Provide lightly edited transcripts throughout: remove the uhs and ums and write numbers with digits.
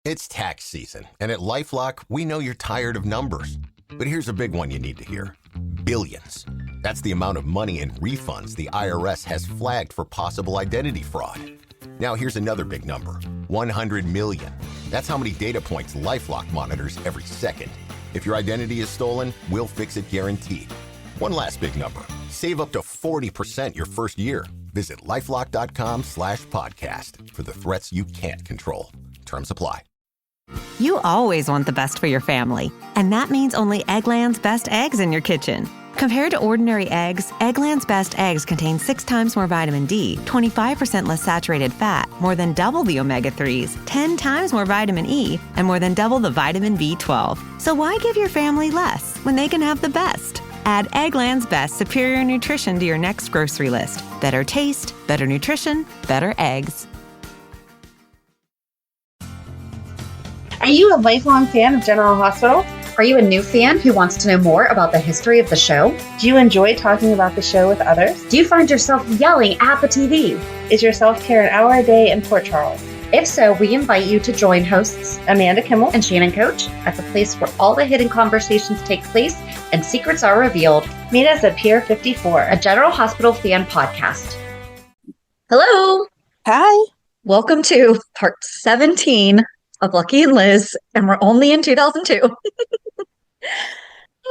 It's tax season, and at LifeLock, we know you're tired of numbers. But here's a big one you need to hear. Billions. That's the amount of money in refunds the IRS has flagged for possible identity fraud. Now here's another big number. 100 million. That's how many data points LifeLock monitors every second. If your identity is stolen, we'll fix it guaranteed. One last big number. Save up to 40% your first year. Visit LifeLock.com/podcast for the threats you can't control. Terms apply. You always want the best for your family, and that means only Eggland's Best Eggs in your kitchen. Compared to ordinary eggs, Eggland's Best Eggs contain 6 times more vitamin D, 25% less saturated fat, more than double the omega-3s, 10 times more vitamin E, and more than double the vitamin B12. So why give your family less when they can have the best? Add Eggland's Best Superior Nutrition to your next grocery list. Better taste, better nutrition, better eggs. Are you a lifelong fan of General Hospital? Are you a new fan who wants to know more about the history of the show? Do you enjoy talking about the show with others? Do you find yourself yelling at the TV? Is your self-care an hour a day in Port Charles? If so, we invite you to join hosts Amanda Kimmel and Shannon Coach at the place where all the hidden conversations take place and secrets are revealed. Meet us at Pier 54, a General Hospital fan podcast. Hello. Hi. Welcome to part 17 of Lucky and Liz, and we're only in 2002.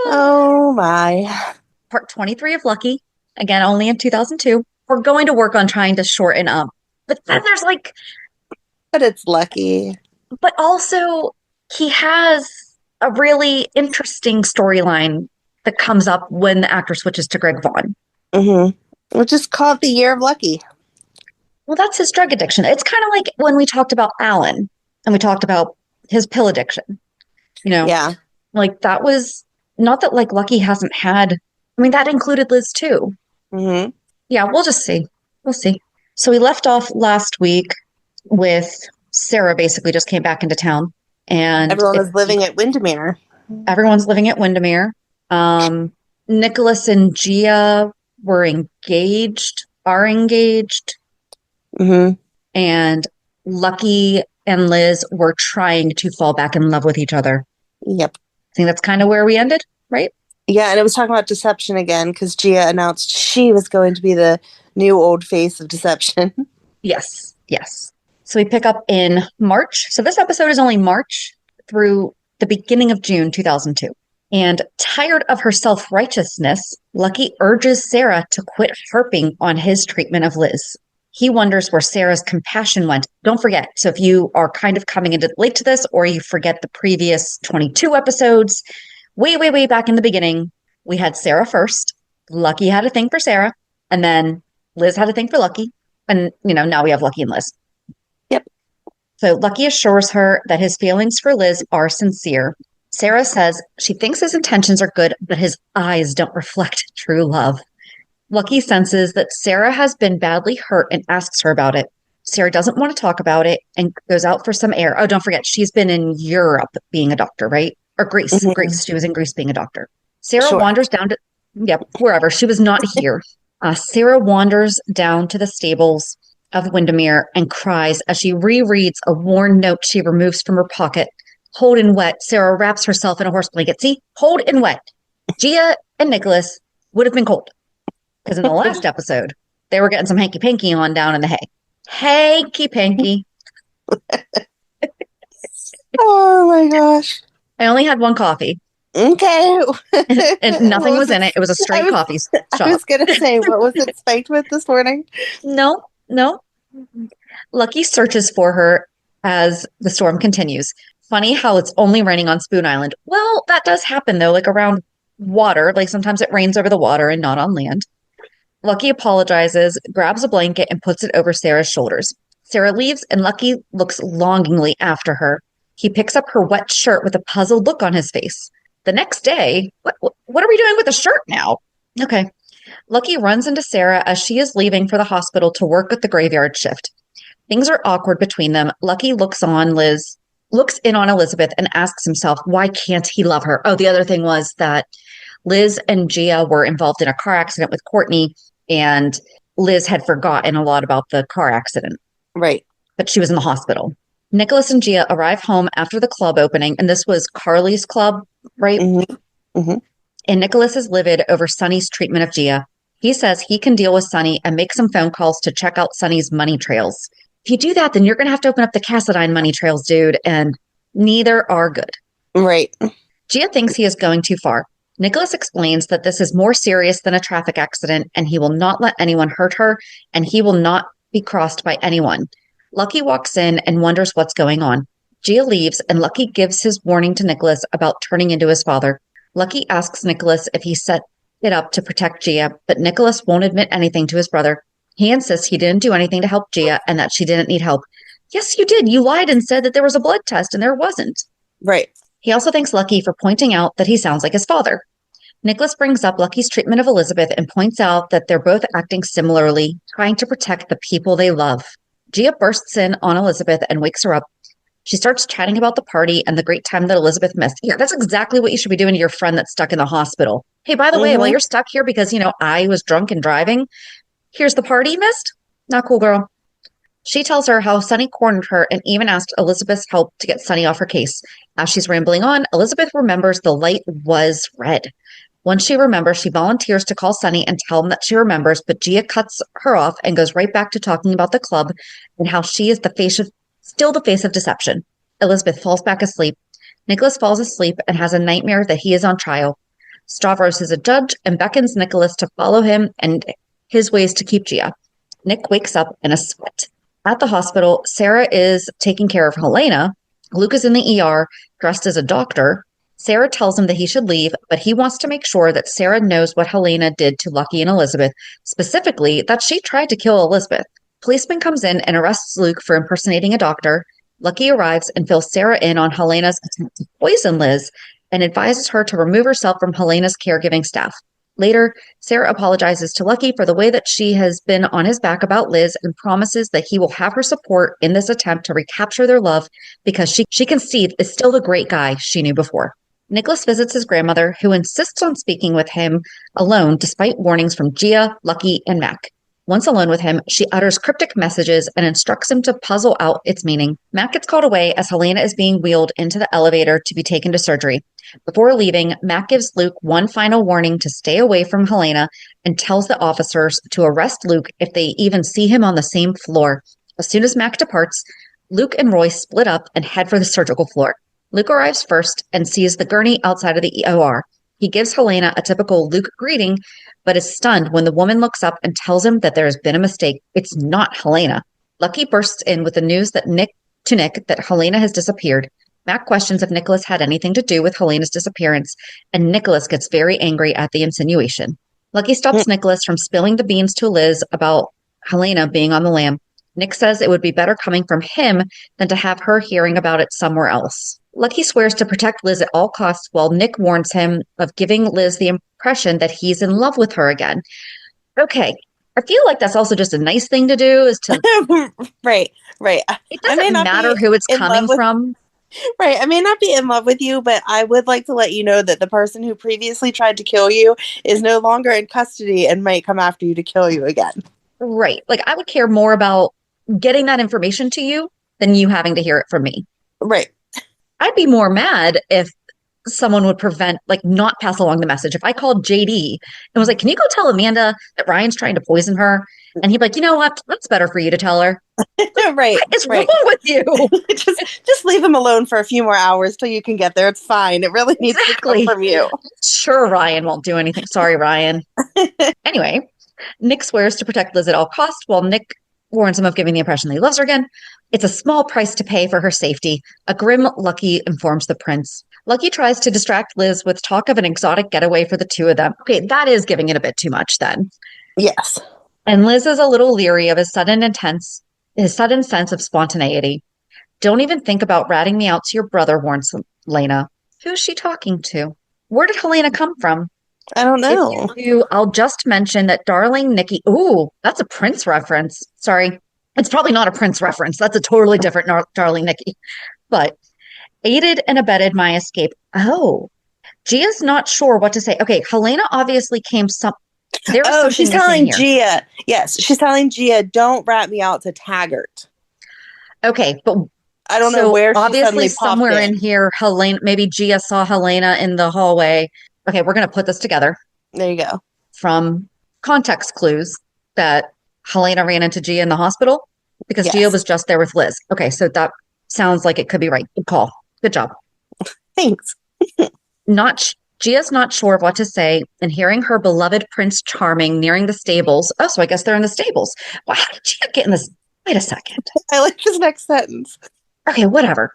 Oh my. Part 23 of Lucky, again, only in 2002. We're going to work on trying to shorten up. But then there's But it's Lucky. But also, he has a really interesting storyline that comes up when the actor switches to Greg Vaughn. Mm-hmm. Which is called The Year of Lucky. Well, that's his drug addiction. It's kind of like when we talked about Alan and we talked about his pill addiction. You know? Yeah. Like, that was not that, like, Lucky hasn't had, I mean, that included Liz too. Mm-hmm. Yeah, we'll just see. We'll see. So we left off last week with Sarah basically just came back into town. And everyone was living at Windermere. Everyone's living at Windermere. Nicholas and Gia were engaged, are engaged. Mm-hmm. And Lucky and Liz were trying to fall back in love with each other. Yep. I think that's kind of where we ended, right? Yeah, and it was talking about deception again because Gia announced she was going to be the new old face of deception. Yes, yes. So we pick up in March. So this episode is only March through the beginning of June 2002. And tired of her self-righteousness, Lucky urges Sarah to quit harping on his treatment of Liz. He wonders where Sarah's compassion went. Don't forget. So if you are kind of coming in late to this, or you forget the previous 22 episodes, way back in the beginning, we had Sarah first. Lucky had a thing for Sarah. And then Liz had a thing for Lucky. And, now we have Lucky and Liz. Yep. So Lucky assures her that his feelings for Liz are sincere. Sarah says she thinks his intentions are good, but his eyes don't reflect true love. Lucky senses that Sarah has been badly hurt and asks her about it. Sarah doesn't want to talk about it and goes out for some air. Oh, don't forget, she's been in Europe being a doctor, right? Or Greece. Mm-hmm. Greece. She was in Greece being a doctor. Sarah wanders down to, wherever. She was not here. Sarah wanders down to the stables of Windermere and cries as she rereads a worn note she removes from her pocket. Hold and wet. Sarah wraps herself in a horse blanket. See? Hold and wet. Gia and Nicholas would have been cold. Because in the last episode, they were getting some hanky-panky on down in the hay. Hanky-panky. Oh my gosh. I only had one coffee. Okay. And nothing was in it. It was a straight coffee shop. I was going to say, what was it spiked with this morning? No. Lucky searches for her as the storm continues. Funny how it's only raining on Spoon Island. Well, that does happen, though, like around water. Like sometimes it rains over the water and not on land. Lucky apologizes, grabs a blanket, and puts it over Sarah's shoulders. Sarah leaves, and Lucky looks longingly after her. He picks up her wet shirt with a puzzled look on his face. The next day, what are we doing with the shirt now? Okay. Lucky runs into Sarah as she is leaving for the hospital to work at the graveyard shift. Things are awkward between them. Lucky looks in on Elizabeth and asks himself, why can't he love her? Oh, the other thing was that Liz and Gia were involved in a car accident with Courtney, and Liz had forgotten a lot about the car accident. Right. But she was in the hospital. Nicholas and Gia arrive home after the club opening, and this was Carly's club, right? Mm-hmm. Mm-hmm. And Nicholas is livid over Sonny's treatment of Gia. He says he can deal with Sonny and make some phone calls to check out Sonny's money trails. If you do that, then you're going to have to open up the Cassadine money trails, dude, and neither are good. Right. Gia thinks he is going too far. Nicholas explains that this is more serious than a traffic accident, and he will not let anyone hurt her, and he will not be crossed by anyone. Lucky walks in and wonders what's going on. Gia leaves, and Lucky gives his warning to Nicholas about turning into his father. Lucky asks Nicholas if he set it up to protect Gia, but Nicholas won't admit anything to his brother. He insists he didn't do anything to help Gia and that she didn't need help. Yes, you did. You lied and said that there was a blood test, and there wasn't. Right. He also thanks Lucky for pointing out that he sounds like his father. Nicholas brings up Lucky's treatment of Elizabeth and points out that they're both acting similarly, trying to protect the people they love. Gia bursts in on Elizabeth and wakes her up. She starts chatting about the party and the great time that Elizabeth missed. Yeah, that's exactly what you should be doing to your friend that's stuck in the hospital. Hey, by the way, while you're stuck here because, I was drunk and driving, here's the party you missed. Not cool, girl. She tells her how Sonny cornered her and even asked Elizabeth's help to get Sonny off her case. As she's rambling on, Elizabeth remembers the light was red. Once she remembers, she volunteers to call Sonny and tell him that she remembers, but Gia cuts her off and goes right back to talking about the club and how she is still the face of deception. Elizabeth falls back asleep. Nicholas falls asleep and has a nightmare that he is on trial. Stavros is a judge and beckons Nicholas to follow him and his ways to keep Gia. Nick wakes up in a sweat. At the hospital, Sarah is taking care of Helena. Luke is in the ER, dressed as a doctor. Sarah tells him that he should leave, but he wants to make sure that Sarah knows what Helena did to Lucky and Elizabeth, specifically that she tried to kill Elizabeth. Policeman comes in and arrests Luke for impersonating a doctor. Lucky arrives and fills Sarah in on Helena's attempt to poison Liz and advises her to remove herself from Helena's caregiving staff. Later, Sarah apologizes to Lucky for the way that she has been on his back about Liz and promises that he will have her support in this attempt to recapture their love because she can see is still the great guy she knew before. Nicholas visits his grandmother, who insists on speaking with him alone despite warnings from Gia, Lucky, and Mac. Once alone with him, she utters cryptic messages and instructs him to puzzle out its meaning. Mac gets called away as Helena is being wheeled into the elevator to be taken to surgery. Before leaving, Mac gives Luke one final warning to stay away from Helena and tells the officers to arrest Luke if they even see him on the same floor. As soon as Mac departs, Luke and Roy split up and head for the surgical floor. Luke arrives first and sees the gurney outside of the OR. He gives Helena a typical Luke greeting, but is stunned when the woman looks up and tells him that there has been a mistake. It's not Helena. Lucky bursts in with the news that Nick that Helena has disappeared. Mac questions if Nicholas had anything to do with Helena's disappearance, and Nicholas gets very angry at the insinuation. Lucky stops Nicholas from spilling the beans to Liz about Helena being on the lam. Nick says it would be better coming from him than to have her hearing about it somewhere else. Lucky swears to protect Liz at all costs while Nick warns him of giving Liz the impression that he's in love with her again. Okay, I feel like that's also just a nice thing to do is to... Right. It doesn't matter who it's coming from. Right. I may not be in love with you, but I would like to let you know that the person who previously tried to kill you is no longer in custody and might come after you to kill you again. Right. Like, I would care more about getting that information to you than you having to hear it from me. Right. I'd be more mad if someone would not pass along the message. If I called JD and was like, can you go tell Amanda that Ryan's trying to poison her? And he'd be like, you know what? That's better for you to tell her. Right. What is wrong with you? just leave him alone for a few more hours till you can get there. It's fine. It really needs to come from you. Sure, Ryan won't do anything. Sorry, Ryan. Anyway, Nick swears to protect Liz at all costs while Nick warns him of giving the impression that he loves her again. It's a small price to pay for her safety. A grim Lucky informs the prince. Lucky tries to distract Liz with talk of an exotic getaway for the two of them. Okay, that is giving it a bit too much then. Yes. And Liz is a little leery of his sudden sense of spontaneity. Don't even think about ratting me out to your brother, warns Lena. Who's she talking to? Where did Helena come from? I don't know. If you do, I'll just mention that darling Nikki... Ooh, that's a Prince reference. Sorry. It's probably not a Prince reference. That's a totally different darling Nikki. But aided and abetted my escape. Oh. Gia's not sure what to say. Okay, Helena obviously came she's telling Gia. Yes, she's telling Gia, don't rat me out to Taggart. Okay, but I don't know So where she obviously suddenly popped somewhere in in. here, Helena, maybe Gia saw Helena in the hallway. Okay, we're going to put this together There you go. from context clues that Helena ran into Gia in the hospital because Gia Yes. was just there with Liz. Okay, so that sounds like it could be right. Good call. Good job. Thanks. Gia's not sure of what to say, and hearing her beloved Prince Charming nearing the stables. Oh, so I guess they're in the stables. Well, how did Gia get in this? Wait a second. I like this next sentence. Okay, whatever.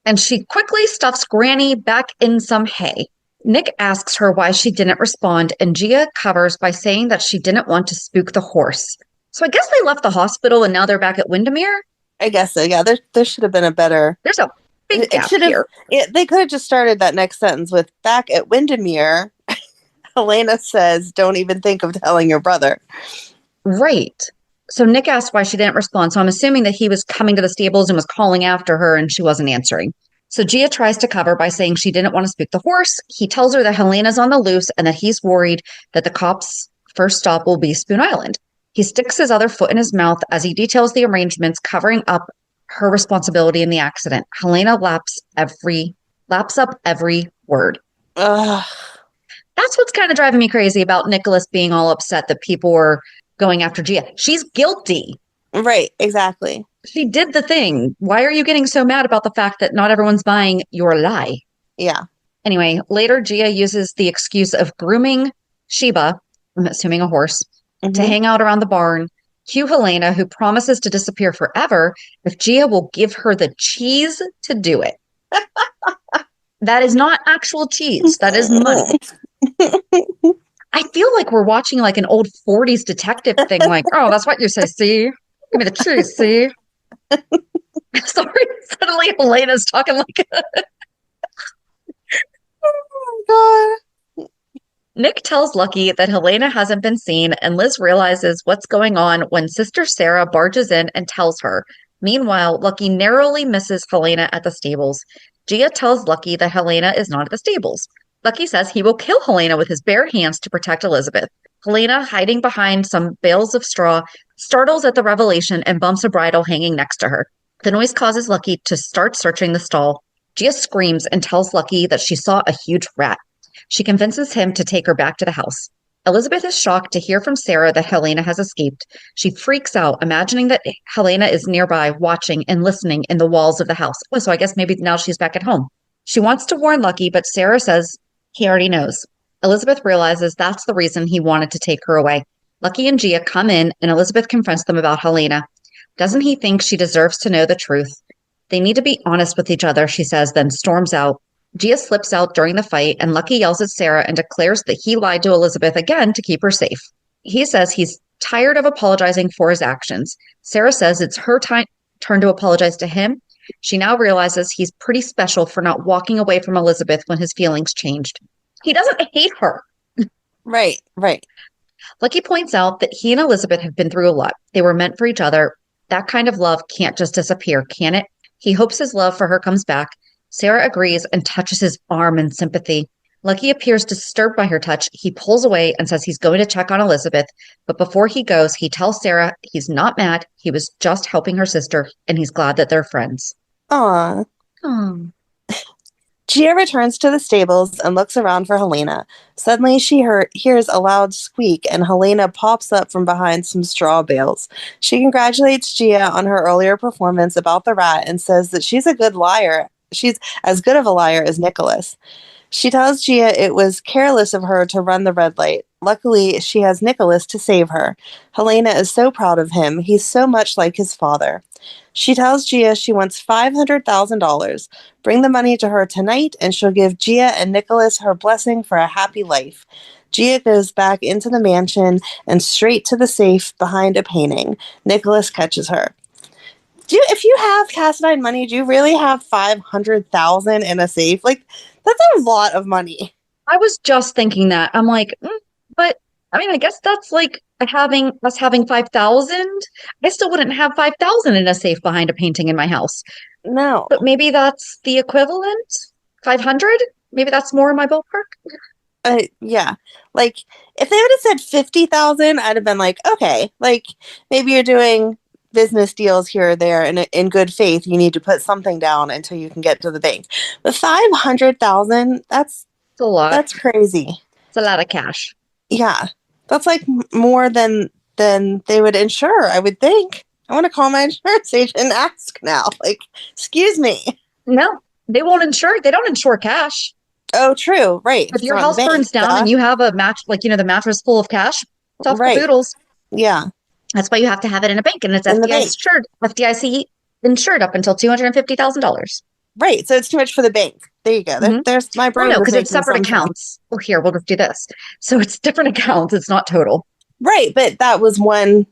And she quickly stuffs Granny back in some hay. Nick asks her why she didn't respond, and Gia covers by saying that she didn't want to spook the horse. So I guess they left the hospital and now they're back at Windermere. I guess so. Yeah, there should have been a better. There's a big It gap should have. here. They could have just started that next sentence with "back at Windermere." Helena says, "Don't even think of telling your brother." Right. So Nick asked why she didn't respond. So I'm assuming that he was coming to the stables and was calling after her and she wasn't answering. So Gia tries to cover by saying she didn't want to speak the horse. He tells her that Helena's on the loose and that he's worried that the cops' first stop will be Spoon Island. He sticks his other foot in his mouth as he details the arrangements covering up her responsibility in the accident. Helena laps up every word. Ugh. That's what's kind of driving me crazy about Nicholas being all upset that people were going after Gia. She's guilty. Right, exactly. She did the thing. Why are you getting so mad about the fact that not everyone's buying your lie? Yeah. Anyway, later Gia uses the excuse of grooming Sheba, I'm assuming a horse, to hang out around the barn. Cue Helena, who promises to disappear forever if Gia will give her the cheese to do it. That is not actual cheese. That is money. I feel like we're watching like an old 40s detective thing, like, oh, that's what you say, see? Give me the cheese, see? Sorry, suddenly Helena's talking like Oh my God. Nick tells Lucky that Helena hasn't been seen, and Liz realizes what's going on when Sister Sarah barges in and tells her. Meanwhile, Lucky narrowly misses Helena at the stables. Gia tells Lucky that Helena is not at the stables. Lucky says he will kill Helena with his bare hands to protect Elizabeth. Helena, hiding behind some bales of straw, startles at the revelation and bumps a bridle hanging next to her. The noise causes Lucky to start searching the stall. Gia screams and tells Lucky that she saw a huge rat. She convinces him to take her back to the house. Elizabeth is shocked to hear from Sarah that Helena has escaped. She freaks out, imagining that Helena is nearby, watching and listening in the walls of the house. Oh, so I guess maybe now she's back at home. She wants to warn Lucky, but Sarah says he already knows. Elizabeth realizes that's the reason he wanted to take her away. Lucky and Gia come in, and Elizabeth confronts them about Helena. Doesn't he think she deserves to know the truth? They need to be honest with each other, she says, then storms out. Gia slips out during the fight, and Lucky yells at Sarah and declares that he lied to Elizabeth again to keep her safe. He says he's tired of apologizing for his actions. Sarah says it's her turn to apologize to him. She now realizes he's pretty special for not walking away from Elizabeth when his feelings changed. He doesn't hate her. Right. Lucky points out that he and Elizabeth have been through a lot. They were meant for each other. That kind of love can't just disappear, can it? He hopes his love for her comes back. Sarah agrees and touches his arm in sympathy. Lucky appears disturbed by her touch. He pulls away and says he's going to check on Elizabeth. But before he goes, he tells Sarah he's not mad. He was just helping her sister, and he's glad that they're friends. Aww. Gia returns to the stables and looks around for Helena. Suddenly, she hears a loud squeak, and Helena pops up from behind some straw bales. She congratulates Gia on her earlier performance about the rat and says that she's a good liar. She's as good of a liar as Nicholas. She tells Gia it was careless of her to run the red light. Luckily, she has Nicholas to save her. Helena is so proud of him. He's so much like his father. She tells Gia she wants $500,000. Bring the money to her tonight, and she'll give Gia and Nicholas her blessing for a happy life. Gia goes back into the mansion and straight to the safe behind a painting. Nicholas catches her. If you have cast iron money, do you really have $500,000 in a safe? Like, that's a lot of money. I was just thinking that. I'm like, but I mean, I guess that's like having 5,000. I still wouldn't have 5,000 in a safe behind a painting in my house. No. But maybe that's the equivalent. 500? Maybe that's more in my ballpark. Yeah. Like, if they would have said 50,000, I'd have been like, okay. Like, maybe you're doing business deals here or there, and in good faith, you need to put something down until you can get to the bank. But $500,000, It's a lot. that's crazy. It's a lot of cash. Yeah, that's like more than they would insure, I would think. I want to call my insurance agent and ask now. Like, excuse me. No, they won't insure. They don't insure cash. Oh, true. Right. If your house burns down and you have a the mattress full of cash, it's off the boodles. Yeah. That's why you have to have it in a bank, and it's FDIC insured up until $250,000. Right. So it's too much for the bank. There you go. There's my brain. No, because it's separate accounts. Well, here, we'll just do this. So it's different accounts. It's not total. Right. But that was one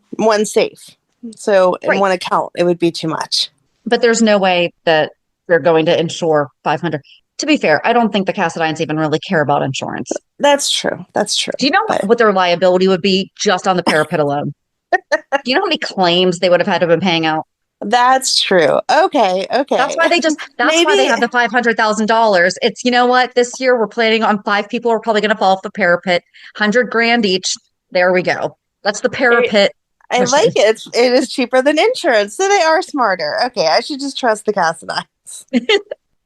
safe. So in one account, it would be too much. But there's no way that they're going to insure 500. To be fair, I don't think the Cassadines even really care about insurance. That's true. That's true. Do you know what their liability would be just on the parapet alone? Do you know how many claims they would have had to have been paying out? That's true. Okay. That's why they why they have the $500,000. It's, you know what? This year we're planning on 5 people are probably going to fall off the parapet, $100,000 each. There we go. That's the parapet. I like it. It is cheaper than insurance. So they are smarter. Okay. I should just trust the Cassadines.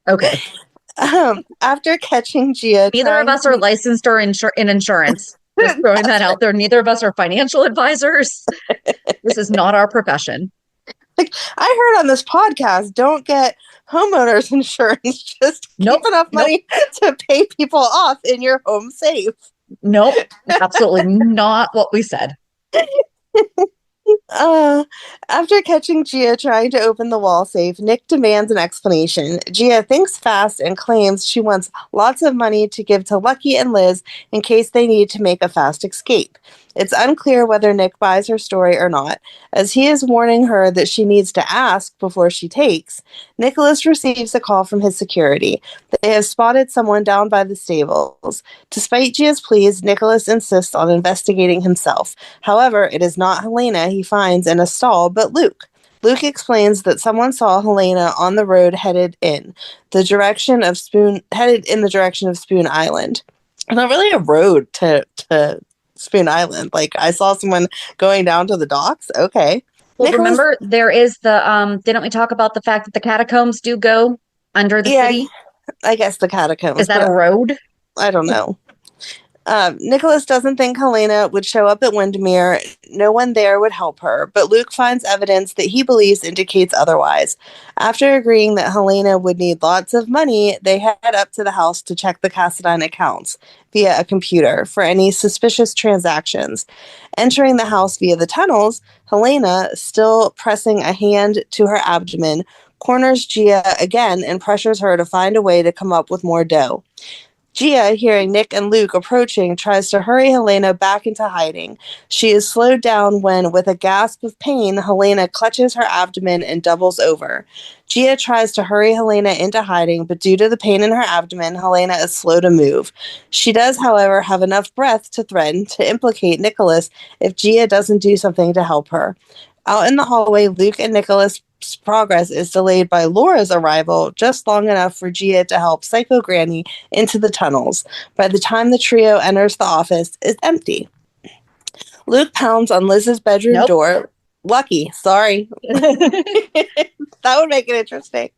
Okay. After catching Gia, neither of us are licensed or in insurance. Just throwing that out there. Neither of us are financial advisors. This is not our profession. Like, I heard on this podcast, don't get homeowners insurance. Just keep enough money to pay people off in your home safe. Nope. Absolutely not what we said. After catching Gia trying to open the wall safe, Nick demands an explanation. Gia thinks fast and claims she wants lots of money to give to Lucky and Liz in case they need to make a fast escape. It's unclear whether Nick buys her story or not. As he is warning her that she needs to ask before she takes, Nicholas receives a call from his security. They have spotted someone down by the stables. Despite Gia's pleas, Nicholas insists on investigating himself. However, it is not Helena he finds in a stall, but Luke. Luke explains that someone saw Helena on the road headed in the direction of Spoon Island. Not really a road to Spoon Island. Like, I saw someone going down to the docks. Okay. Well, remember, there is the didn't we talk about the fact that the catacombs do go under the city? I guess the catacombs. Is that a road? I don't know. Nicholas doesn't think Helena would show up at Windermere. No one there would help her, but Luke finds evidence that he believes indicates otherwise. After agreeing that Helena would need lots of money, they head up to the house to check the Cassadine accounts via a computer for any suspicious transactions. Entering the house via the tunnels, Helena, still pressing a hand to her abdomen, corners Gia again and pressures her to find a way to come up with more dough. Gia, hearing Nick and Luke approaching, tries to hurry Helena back into hiding. She is slowed down when, with a gasp of pain, Helena clutches her abdomen and doubles over. Gia tries to hurry Helena into hiding, but due to the pain in her abdomen, Helena is slow to move. She does, however, have enough breath to threaten to implicate Nicholas if Gia doesn't do something to help her. Out in the hallway, Luke and Nicholas' progress is delayed by Laura's arrival just long enough for Gia to help Psycho Granny into the tunnels. By the time the trio enters the office, it's empty. Luke pounds on Liz's bedroom door. Lucky, sorry. That would make it interesting.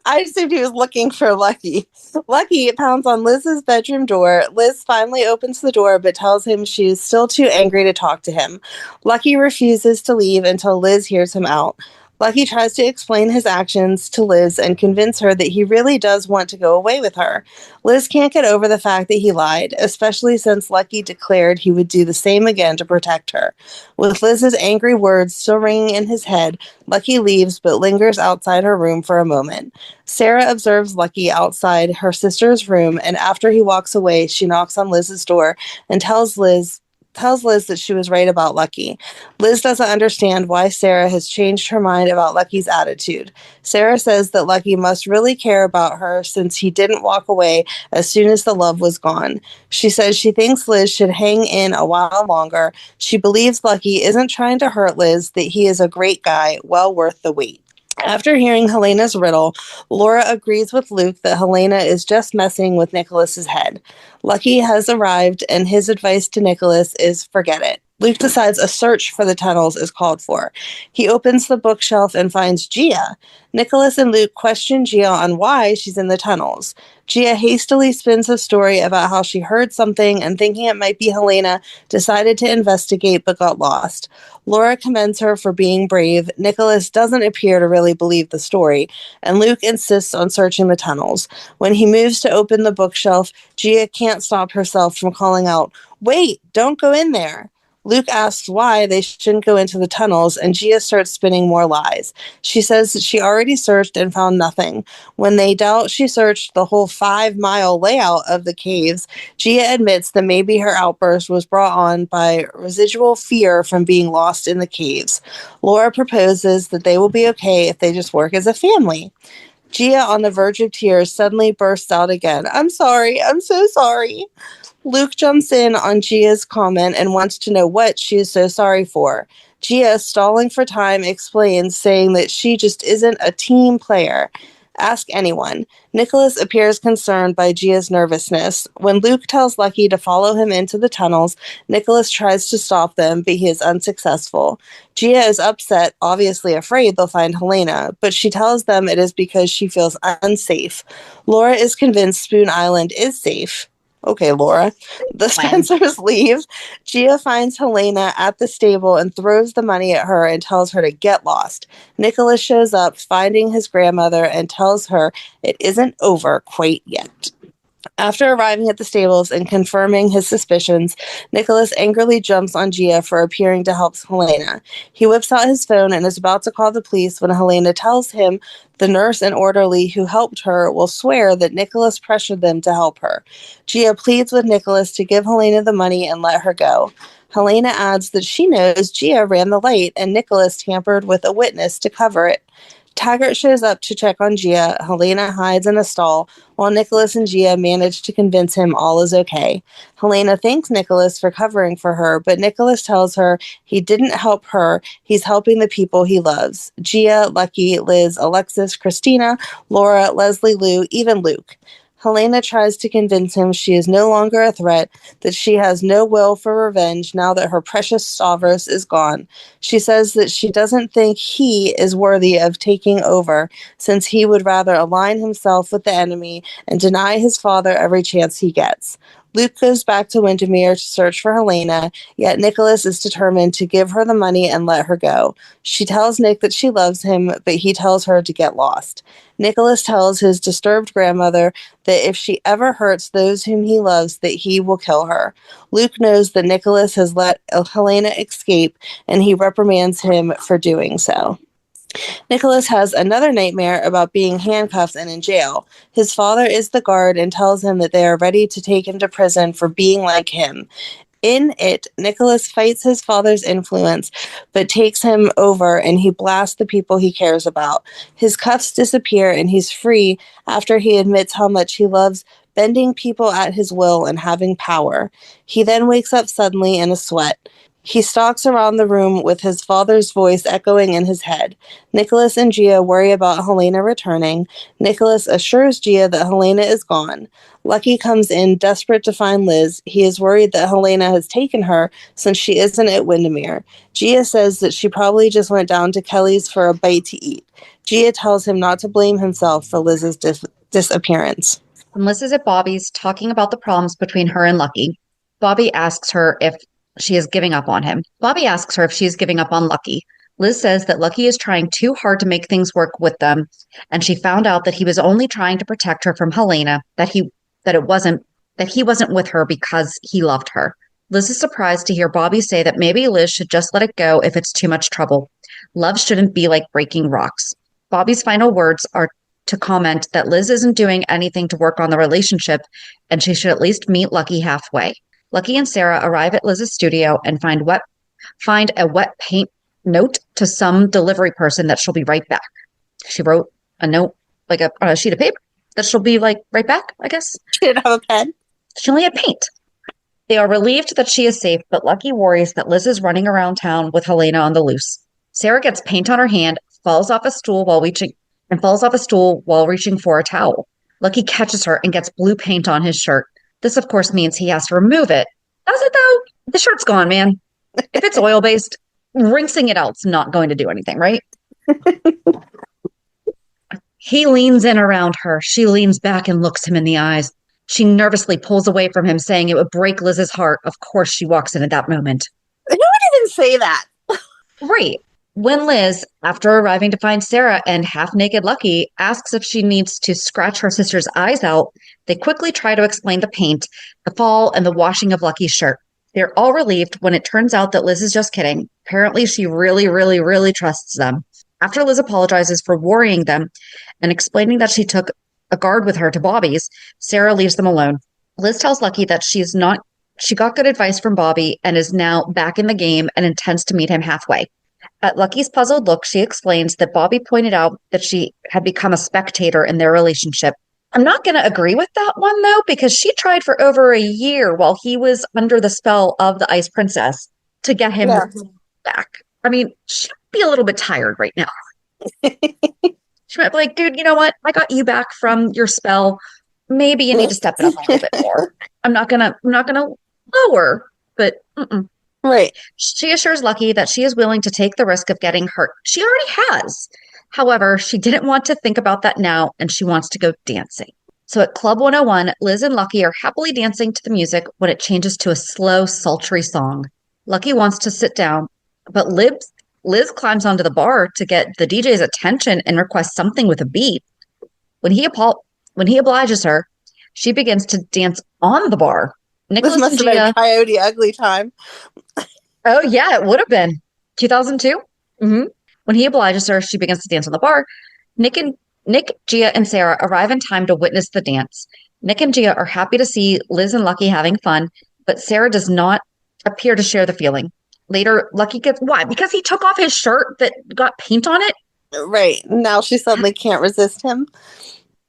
I assumed he was looking for Lucky. Lucky pounds on Liz's bedroom door. Liz finally opens the door but tells him she is still too angry to talk to him. Lucky refuses to leave until Liz hears him out. Lucky tries to explain his actions to Liz and convince her that he really does want to go away with her. Liz can't get over the fact that he lied, especially since Lucky declared he would do the same again to protect her. With Liz's angry words still ringing in his head, Lucky leaves but lingers outside her room for a moment. Sarah observes Lucky outside her sister's room, and after he walks away, she knocks on Liz's door and tells Liz that she was right about Lucky. Liz doesn't understand why Sarah has changed her mind about Lucky's attitude. Sarah says that Lucky must really care about her since he didn't walk away as soon as the love was gone. She says she thinks Liz should hang in a while longer. She believes Lucky isn't trying to hurt Liz, that he is a great guy, well worth the wait. After hearing Helena's riddle, Laura agrees with Luke that Helena is just messing with Nicholas's head. Lucky has arrived, and his advice to Nicholas is forget it. Luke decides a search for the tunnels is called for. He opens the bookshelf and finds Gia. Nicholas and Luke question Gia on why she's in the tunnels. Gia hastily spins a story about how she heard something and, thinking it might be Helena, decided to investigate but got lost. Laura commends her for being brave. Nicholas doesn't appear to really believe the story, and Luke insists on searching the tunnels. When he moves to open the bookshelf, Gia can't stop herself from calling out, "Wait, don't go in there." Luke asks why they shouldn't go into the tunnels, and Gia starts spinning more lies. She says that she already searched and found nothing. When they doubt she searched the whole 5-mile layout of the caves, Gia admits that maybe her outburst was brought on by residual fear from being lost in the caves. Laura proposes that they will be okay if they just work as a family. Gia, on the verge of tears, suddenly bursts out again. "I'm sorry. I'm so sorry." Luke jumps in on Gia's comment and wants to know what she is so sorry for. Gia, stalling for time, explains, saying that she just isn't a team player. Ask anyone. Nicholas appears concerned by Gia's nervousness. When Luke tells Lucky to follow him into the tunnels, Nicholas tries to stop them, but he is unsuccessful. Gia is upset, obviously afraid they'll find Helena, but she tells them it is because she feels unsafe. Laura is convinced Spoon Island is safe. Okay, Laura. The Spencers leave. Gia finds Helena at the stable and throws the money at her and tells her to get lost. Nicholas shows up, finding his grandmother, and tells her it isn't over quite yet. After arriving at the stables and confirming his suspicions, Nicholas angrily jumps on Gia for appearing to help Helena. He whips out his phone and is about to call the police when Helena tells him the nurse and orderly who helped her will swear that Nicholas pressured them to help her. Gia pleads with Nicholas to give Helena the money and let her go. Helena adds that she knows Gia ran the light and Nicholas tampered with a witness to cover it. Taggart shows up to check on Gia. Helena hides in a stall, while Nicholas and Gia manage to convince him all is okay. Helena thanks Nicholas for covering for her, but Nicholas tells her he didn't help her, he's helping the people he loves. Gia, Lucky, Liz, Alexis, Christina, Laura, Leslie, Lou, even Luke. Helena tries to convince him she is no longer a threat, that she has no will for revenge now that her precious Stavros is gone. She says that she doesn't think he is worthy of taking over, since he would rather align himself with the enemy and deny his father every chance he gets. Luke goes back to Windermere to search for Helena, yet Nicholas is determined to give her the money and let her go. She tells Nick that she loves him, but he tells her to get lost. Nicholas tells his disturbed grandmother that if she ever hurts those whom he loves, that he will kill her. Luke knows that Nicholas has let Helena escape, and he reprimands him for doing so. Nicholas has another nightmare about being handcuffed and in jail. His father is the guard and tells him that they are ready to take him to prison for being like him. In it, Nicholas fights his father's influence, but takes him over and he blasts the people he cares about. His cuffs disappear and he's free after he admits how much he loves bending people at his will and having power. He then wakes up suddenly in a sweat. He stalks around the room with his father's voice echoing in his head. Nicholas and Gia worry about Helena returning. Nicholas assures Gia that Helena is gone. Lucky comes in desperate to find Liz. He is worried that Helena has taken her since she isn't at Windermere. Gia says that she probably just went down to Kelly's for a bite to eat. Gia tells him not to blame himself for Liz's disappearance. When Liz is at Bobby's talking about the problems between her and Lucky, Bobby asks her if she is giving up on him. Bobby asks her if she is giving up on Lucky. Liz says that Lucky is trying too hard to make things work with them, and she found out that he was only trying to protect her from Helena, that he wasn't with her because he loved her. Liz is surprised to hear Bobby say that maybe Liz should just let it go if it's too much trouble. Love shouldn't be like breaking rocks. Bobby's final words are to comment that Liz isn't doing anything to work on the relationship, and she should at least meet Lucky halfway. Lucky and Sarah arrive at Liz's studio and find a wet paint note to some delivery person that she'll be right back. She wrote a note, like on a sheet of paper, that she'll be like right back, I guess. She didn't have a pen. She only had paint. They are relieved that she is safe, but Lucky worries that Liz is running around town with Helena on the loose. Sarah gets paint on her hand, falls off a stool while reaching for a towel. Lucky catches her and gets blue paint on his shirt. This, of course, means he has to remove it. Does it, though? The shirt's gone, man. If it's oil-based, rinsing it out's not going to do anything, right? He leans in around her. She leans back and looks him in the eyes. She nervously pulls away from him, saying it would break Liz's heart. Of course, she walks in at that moment. Who would even say that? Right. When Liz, after arriving to find Sarah and half-naked Lucky, asks if she needs to scratch her sister's eyes out, they quickly try to explain the paint, the fall, and the washing of Lucky's shirt. They're all relieved when it turns out that Liz is just kidding. Apparently, she really, really, really trusts them. After Liz apologizes for worrying them and explaining that she took a guard with her to Bobby's, Sarah leaves them alone. Liz tells Lucky that she got good advice from Bobby and is now back in the game and intends to meet him halfway. At Lucky's puzzled look, she explains that Bobby pointed out that she had become a spectator in their relationship. I'm not going to agree with that one, though, because she tried for over a year while he was under the spell of the Ice Princess to get him back. I mean, she'd be a little bit tired right now. She might be like, dude, you know what? I got you back from your spell. Maybe you need to step it up a little bit more. I'm not gonna lower, but Right. She assures Lucky that she is willing to take the risk of getting hurt. She already has. However, she didn't want to think about that now, and she wants to go dancing. So at Club 101, Liz and Lucky are happily dancing to the music when it changes to a slow, sultry song. Lucky wants to sit down, but Liz climbs onto the bar to get the DJ's attention and requests something with a beat. When he obliges her, she begins to dance on the bar. Nicholas This must have been a Coyote Ugly time. Oh, yeah, it would have been. 2002? Mm-hmm. When he obliges her, she begins to dance on the bar. Nick, Gia, and Sarah arrive in time to witness the dance. Nick and Gia are happy to see Liz and Lucky having fun, but Sarah does not appear to share the feeling. Later, Lucky gets... Why? Because he took off his shirt that got paint on it? Right. Now she suddenly can't resist him.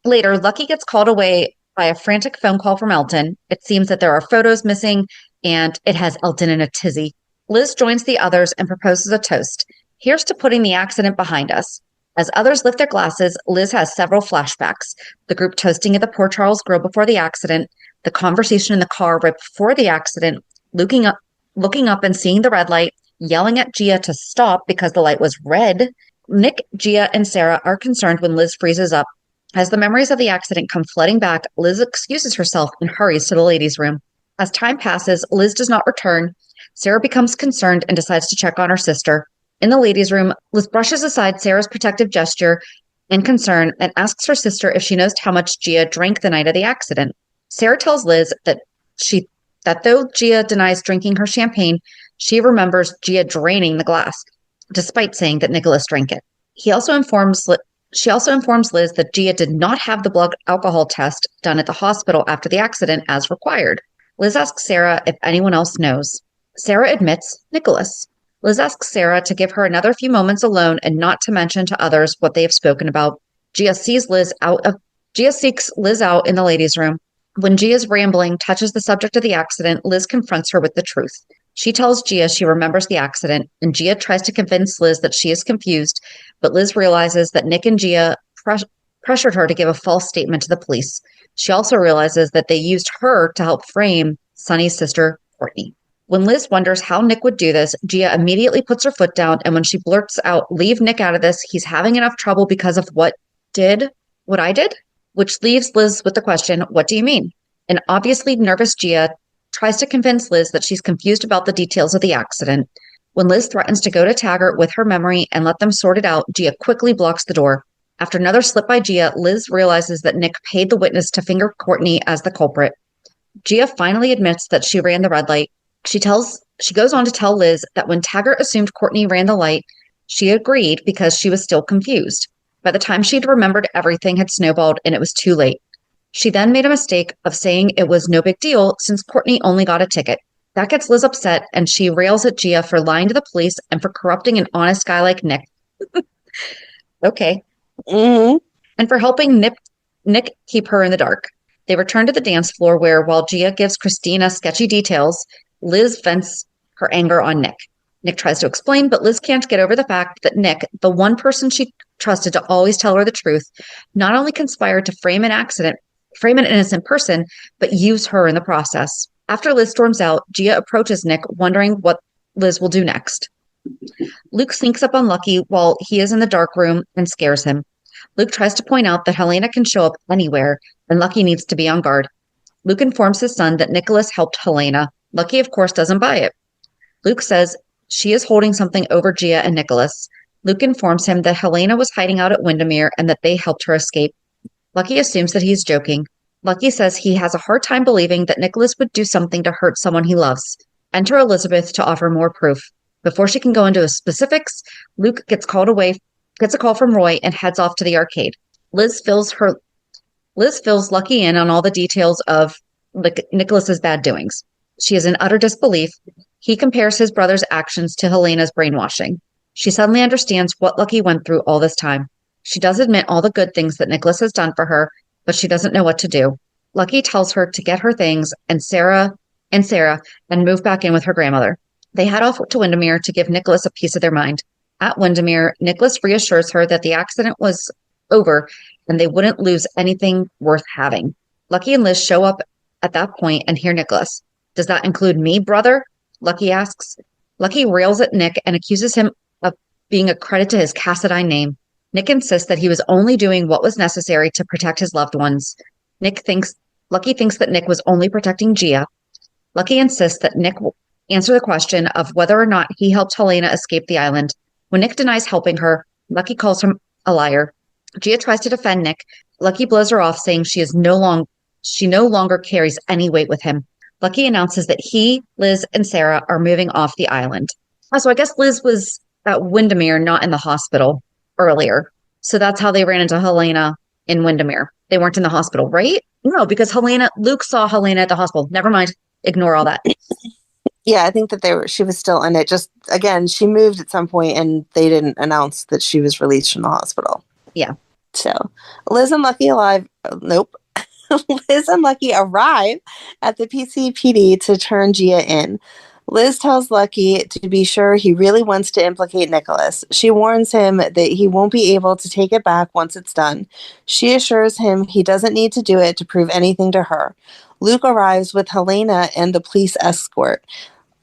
Later, Lucky gets called away by a frantic phone call from Elton. It seems that there are photos missing, and it has Elton in a tizzy. Liz joins the others and proposes a toast. Here's to putting the accident behind us. As others lift their glasses, Liz has several flashbacks. The group toasting at the Port Charles Grill before the accident, the conversation in the car right before the accident, looking up and seeing the red light, yelling at Gia to stop because the light was red. Nick, Gia, and Sarah are concerned when Liz freezes up. As the memories of the accident come flooding back, Liz excuses herself and hurries to the ladies' room. As time passes, Liz does not return. Sarah becomes concerned and decides to check on her sister. In the ladies' room, Liz brushes aside Sarah's protective gesture and concern and asks her sister if she knows how much Gia drank the night of the accident. Sarah tells Liz that though Gia denies drinking her champagne, she remembers Gia draining the glass, despite saying that Nicholas drank it. She also informs Liz that Gia did not have the blood alcohol test done at the hospital after the accident as required. Liz asks Sarah if anyone else knows. Sarah admits Nicholas. Liz asks Sarah to give her another few moments alone and not to mention to others what they have spoken about. Gia seeks Liz out in the ladies' room. When Gia's rambling touches the subject of the accident, Liz confronts her with the truth. She tells Gia she remembers the accident, and Gia tries to convince Liz that she is confused, but Liz realizes that Nick and Gia pressured her to give a false statement to the police. She also realizes that they used her to help frame Sonny's sister, Courtney. When Liz wonders how Nick would do this, Gia immediately puts her foot down, and when she blurts out, "Leave Nick out of this, he's having enough trouble because of what I did?" Which leaves Liz with the question, "What do you mean?" An obviously nervous Gia tries to convince Liz that she's confused about the details of the accident. When Liz threatens to go to Taggart with her memory and let them sort it out, Gia quickly blocks the door. After another slip by Gia, Liz realizes that Nick paid the witness to finger Courtney as the culprit. Gia finally admits that she ran the red light. She goes on to tell Liz that when Taggart assumed Courtney ran the light, she agreed because she was still confused. By the time she'd remembered, everything had snowballed and it was too late. She then made a mistake of saying it was no big deal since Courtney only got a ticket. That gets Liz upset, and she rails at Gia for lying to the police and for corrupting an honest guy like Nick. Okay. Mm-hmm. And for helping Nick keep her in the dark. They return to the dance floor where, while Gia gives Christina sketchy details, Liz vents her anger on Nick. Nick tries to explain, but Liz can't get over the fact that Nick, the one person she trusted to always tell her the truth, not only conspired to frame an innocent person, but use her in the process. After Liz storms out, Gia approaches Nick, wondering what Liz will do next. Luke sneaks up on Lucky while he is in the dark room and scares him. Luke tries to point out that Helena can show up anywhere and Lucky needs to be on guard. Luke informs his son that Nicholas helped Helena. Lucky, of course, doesn't buy it. Luke says she is holding something over Gia and Nicholas. Luke informs him that Helena was hiding out at Windermere and that they helped her escape. Lucky assumes that he's joking. Lucky says he has a hard time believing that Nicholas would do something to hurt someone he loves. Enter Elizabeth to offer more proof. Before she can go into specifics, Luke gets a call from Roy and heads off to the arcade. Liz fills Lucky in on all the details of Nicholas's bad doings. She is in utter disbelief. He compares his brother's actions to Helena's brainwashing. She suddenly understands what Lucky went through all this time. She does admit all the good things that Nicholas has done for her, but she doesn't know what to do. Lucky tells her to get her things and Sarah and move back in with her grandmother. They head off to Windermere to give Nicholas a piece of their mind. At Windermere, Nicholas reassures her that the accident was over and they wouldn't lose anything worth having. Lucky and Liz show up at that point and hear Nicholas. Does that include me, brother? Lucky asks. Lucky rails at Nick and accuses him of being a credit to his Cassadine name. Nick insists that he was only doing what was necessary to protect his loved ones. Lucky thinks that Nick was only protecting Gia. Lucky insists that Nick will answer the question of whether or not he helped Helena escape the island. When Nick denies helping her, Lucky calls him a liar. Gia tries to defend Nick. Lucky blows her off, saying she no longer carries any weight with him. Lucky announces that he, Liz, and Sarah are moving off the island. So I guess Liz was at Windermere, not in the hospital earlier. So that's how they ran into Helena in Windermere. They weren't in the hospital, right? No, because Luke saw Helena at the hospital. Never mind. Ignore all that. Yeah, I think that she was still in it. Just, again, she moved at some point and they didn't announce that she was released from the hospital. Yeah. So, Liz and Lucky arrive at the PCPD to turn Gia in. Liz tells Lucky to be sure he really wants to implicate Nicholas. She warns him that he won't be able to take it back once it's done. She assures him he doesn't need to do it to prove anything to her. Luke arrives with Helena and the police escort.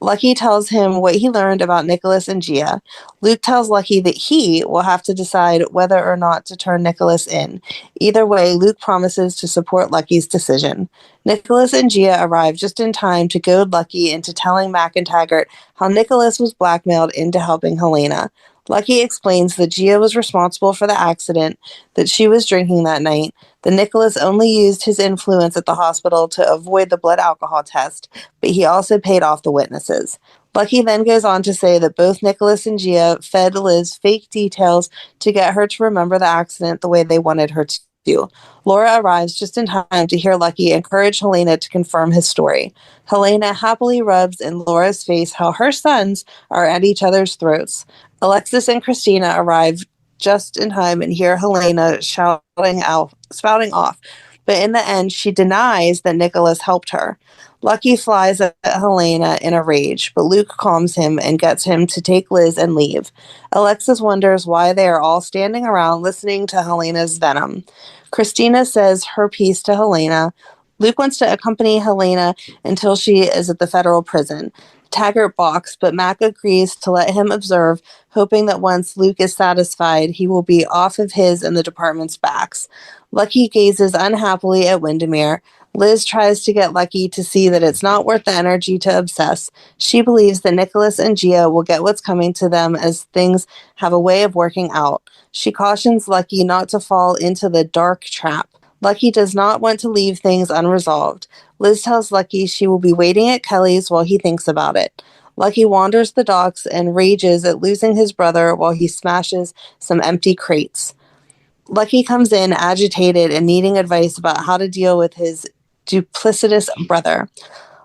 Lucky tells him what he learned about Nicholas and Gia. Luke tells Lucky that he will have to decide whether or not to turn Nicholas in. Either way, Luke promises to support Lucky's decision. Nicholas and Gia arrive just in time to goad Lucky into telling McIntaggart how Nicholas was blackmailed into helping Helena. Lucky explains that Gia was responsible for the accident, that she was drinking that night, that Nicholas only used his influence at the hospital to avoid the blood alcohol test, but he also paid off the witnesses. Lucky then goes on to say that both Nicholas and Gia fed Liz fake details to get her to remember the accident the way they wanted her to. Laura arrives just in time to hear Lucky encourage Helena to confirm his story. Helena happily rubs in Laura's face how her sons are at each other's throats. Alexis and Christina arrive just in time and hear Helena spouting off. But in the end, she denies that Nicholas helped her. Lucky flies at Helena in a rage, but Luke calms him and gets him to take Liz and leave. Alexis wonders why they are all standing around listening to Helena's venom. Christina says her piece to Helena. Luke wants to accompany Helena until she is at the federal prison. Taggart balks, but Mac agrees to let him observe, hoping that once Luke is satisfied, he will be off of his and the department's backs. Lucky gazes unhappily at Windermere. Liz tries to get Lucky to see that it's not worth the energy to obsess. She believes that Nicholas and Gia will get what's coming to them as things have a way of working out. She cautions Lucky not to fall into the dark trap. Lucky does not want to leave things unresolved. Liz tells Lucky she will be waiting at Kelly's while he thinks about it. Lucky wanders the docks and rages at losing his brother while he smashes some empty crates. Lucky comes in agitated and needing advice about how to deal with his duplicitous brother.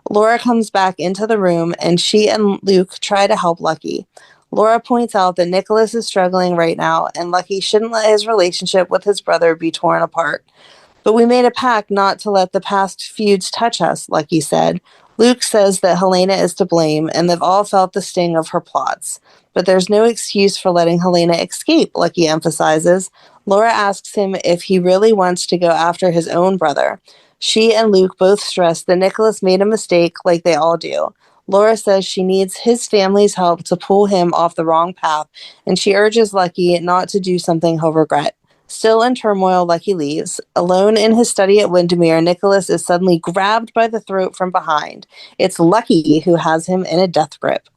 Laura comes back into the room and she and Luke try to help Lucky. Laura points out that Nicholas is struggling right now and Lucky shouldn't let his relationship with his brother be torn apart. But we made a pact not to let the past feuds touch us, Lucky said. Luke says that Helena is to blame and they've all felt the sting of her plots. But there's no excuse for letting Helena escape, Lucky emphasizes. Laura asks him if he really wants to go after his own brother. She and Luke both stress that Nicholas made a mistake like they all do. Laura says she needs his family's help to pull him off the wrong path, and she urges Lucky not to do something he'll regret. Still in turmoil, Lucky leaves. Alone in his study at Windermere, Nicholas is suddenly grabbed by the throat from behind. It's Lucky who has him in a death grip.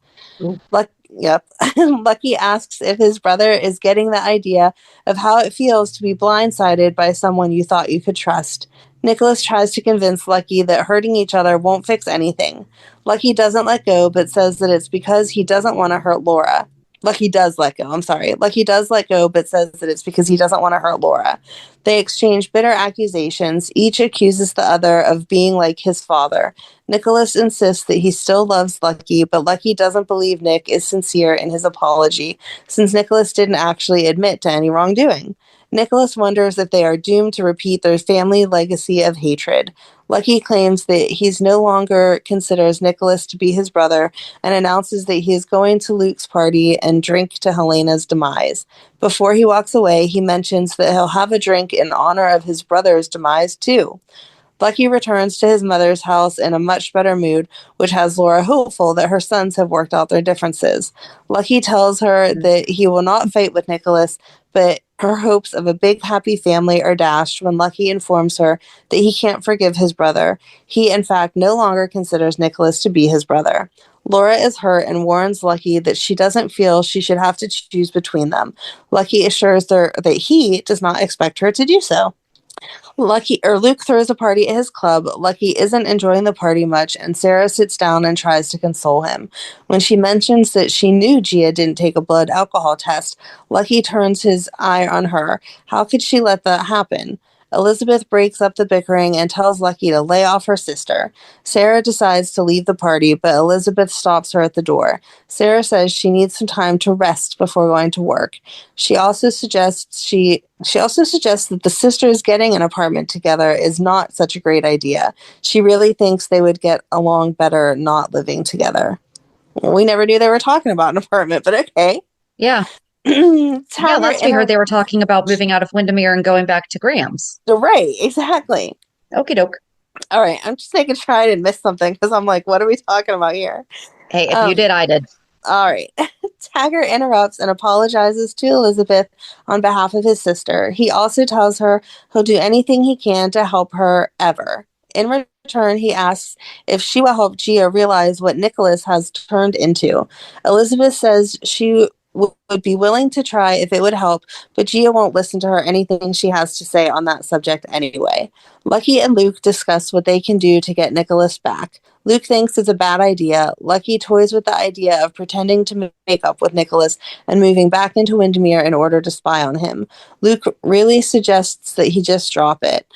Yep. Lucky asks if his brother is getting the idea of how it feels to be blindsided by someone you thought you could trust. Nicholas tries to convince Lucky that hurting each other won't fix anything. Lucky doesn't let go, but says that it's because he doesn't want to hurt Laura. Lucky does let go, I'm sorry. Lucky does let go, but says that it's because he doesn't want to hurt Laura. They exchange bitter accusations. Each accuses the other of being like his father. Nicholas insists that he still loves Lucky, but Lucky doesn't believe Nick is sincere in his apology, since Nicholas didn't actually admit to any wrongdoing. Nicholas wonders if they are doomed to repeat their family legacy of hatred. Lucky claims that he's no longer considers Nicholas to be his brother and announces that he is going to Luke's party and drink to Helena's demise. Before he walks away, he mentions that he'll have a drink in honor of his brother's demise too. Lucky returns to his mother's house in a much better mood, which has Laura hopeful that her sons have worked out their differences. Lucky tells her that he will not fight with Nicholas, but her hopes of a big happy family are dashed when Lucky informs her that he can't forgive his brother. He, in fact, no longer considers Nicholas to be his brother. Laura is hurt and warns Lucky that she doesn't feel she should have to choose between them. Lucky assures her that he does not expect her to do so. Luke throws a party at his club. Lucky isn't enjoying the party much, and Sarah sits down and tries to console him. When she mentions that she knew Gia didn't take a blood alcohol test, Lucky turns his eye on her. How could she let that happen? Elizabeth breaks up the bickering and tells Lucky to lay off her sister. Sarah decides to leave the party, but Elizabeth stops her at the door. Sarah says she needs some time to rest before going to work. She also suggests that the sisters getting an apartment together is not such a great idea. She really thinks they would get along better not living together. We never knew they were talking about an apartment, but okay. Yeah. Yeah, last we heard they were talking about moving out of Windermere and going back to Graham's. Right, exactly. Okie doke. All right, I'm just making sure I didn't miss something because I'm like, what are we talking about here? Hey, if you did, I did. All right. Taggart interrupts and apologizes to Elizabeth on behalf of his sister. He also tells her he'll do anything he can to help her ever. In return, he asks if she will help Gia realize what Nicholas has turned into. Elizabeth says she would be willing to try if it would help, but Gia won't listen to her anything she has to say on that subject anyway. Lucky and Luke discuss what they can do to get Nicholas back. Luke thinks it's a bad idea. Lucky toys with the idea of pretending to make up with Nicholas and moving back into Windermere in order to spy on him. Luke really suggests that he just drop it.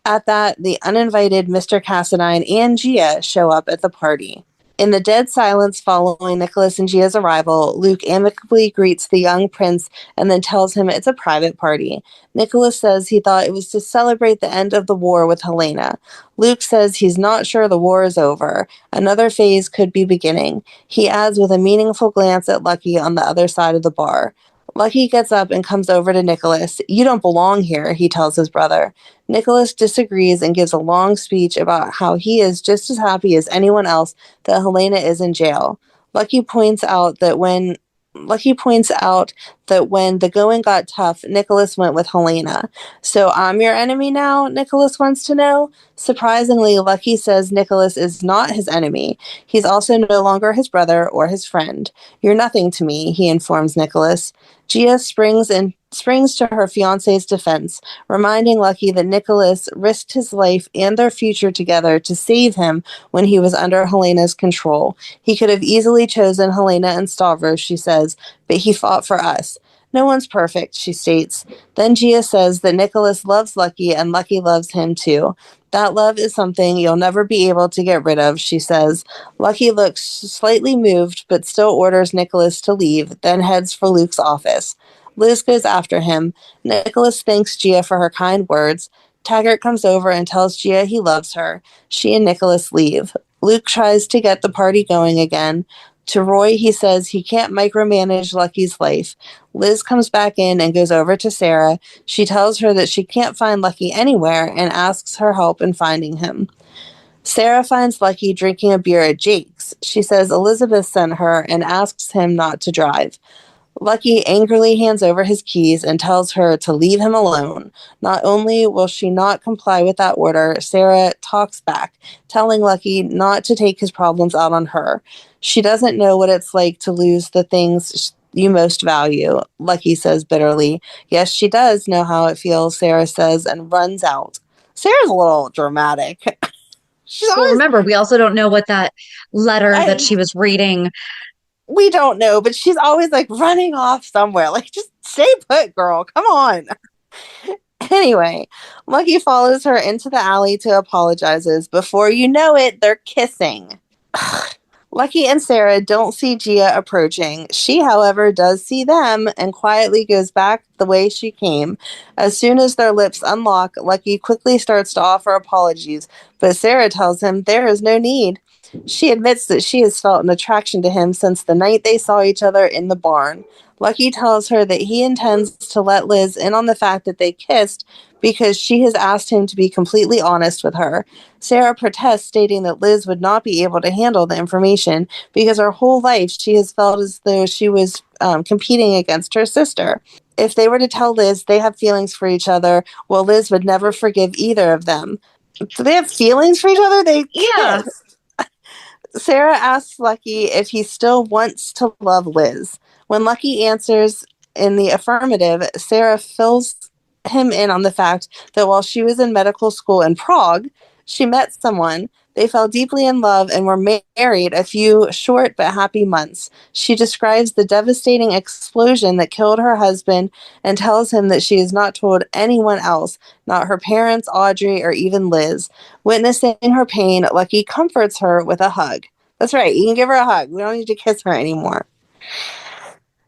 At that, the uninvited Mr. Cassadine and Gia show up at the party. In the dead silence following Nicholas and Gia's arrival, Luke amicably greets the young prince and then tells him it's a private party. Nicholas says he thought it was to celebrate the end of the war with Helena. Luke says he's not sure the war is over. Another phase could be beginning. He adds with a meaningful glance at Lucky on the other side of the bar. Lucky gets up and comes over to Nicholas. "You don't belong here," he tells his brother. Nicholas disagrees and gives a long speech about how he is just as happy as anyone else that Helena is in jail. Lucky points out that when the going got tough, Nicholas went with Helena. "So I'm your enemy now?" Nicholas wants to know. Surprisingly, Lucky says Nicholas is not his enemy. He's also no longer his brother or his friend. "You're nothing to me," he informs Nicholas. Gia springs to her fiancé's defense, reminding Lucky that Nicholas risked his life and their future together to save him when he was under Helena's control. He could have easily chosen Helena and Stavros, she says, but he fought for us. "No one's perfect," she states. Then Gia says that Nicholas loves Lucky and Lucky loves him too. "That love is something you'll never be able to get rid of," she says. Lucky looks slightly moved, but still orders Nicholas to leave, then heads for Luke's office. Liz goes after him. Nicholas thanks Gia for her kind words. Taggart comes over and tells Gia he loves her. She and Nicholas leave. Luke tries to get the party going again. To Roy, he says he can't micromanage Lucky's life. Liz comes back in and goes over to Sarah. She tells her that she can't find Lucky anywhere and asks her help in finding him. Sarah finds Lucky drinking a beer at Jake's. She says Elizabeth sent her and asks him not to drive. Lucky angrily hands over his keys and tells her to leave him alone. Not only will she not comply with that order, Sarah talks back, telling Lucky not to take his problems out on her. She doesn't know what it's like to lose the things you most value, Lucky says bitterly. Yes, she does know how it feels, Sarah says, and runs out. Sarah's a little dramatic. Well, remember, we also don't know what that letter that she was reading. We don't know, but she's always like running off somewhere. Like, just stay put, girl. Come on. Anyway, Lucky follows her into the alley to apologizes. Before you know it, they're kissing. Lucky and Sarah don't see Gia approaching. She, however, does see them and quietly goes back the way she came. As soon as their lips unlock, Lucky quickly starts to offer apologies, but Sarah tells him there is no need. She admits that she has felt an attraction to him since the night they saw each other in the barn. Lucky tells her that he intends to let Liz in on the fact that they kissed because she has asked him to be completely honest with her. Sarah protests, stating that Liz would not be able to handle the information because her whole life she has felt as though she was competing against her sister. If they were to tell Liz they have feelings for each other, well, Liz would never forgive either of them. Do they have feelings for each other? They Yeah. Sarah asks Lucky if he still wants to love Liz. When Lucky answers in the affirmative, Sarah fills him in on the fact that while she was in medical school in Prague, she met someone. They fell deeply in love and were married a few short but happy months. She describes the devastating explosion that killed her husband and tells him that she has not told anyone else, not her parents, Audrey, or even Liz. Witnessing her pain, Lucky comforts her with a hug. That's right, you can give her a hug. We don't need to kiss her anymore.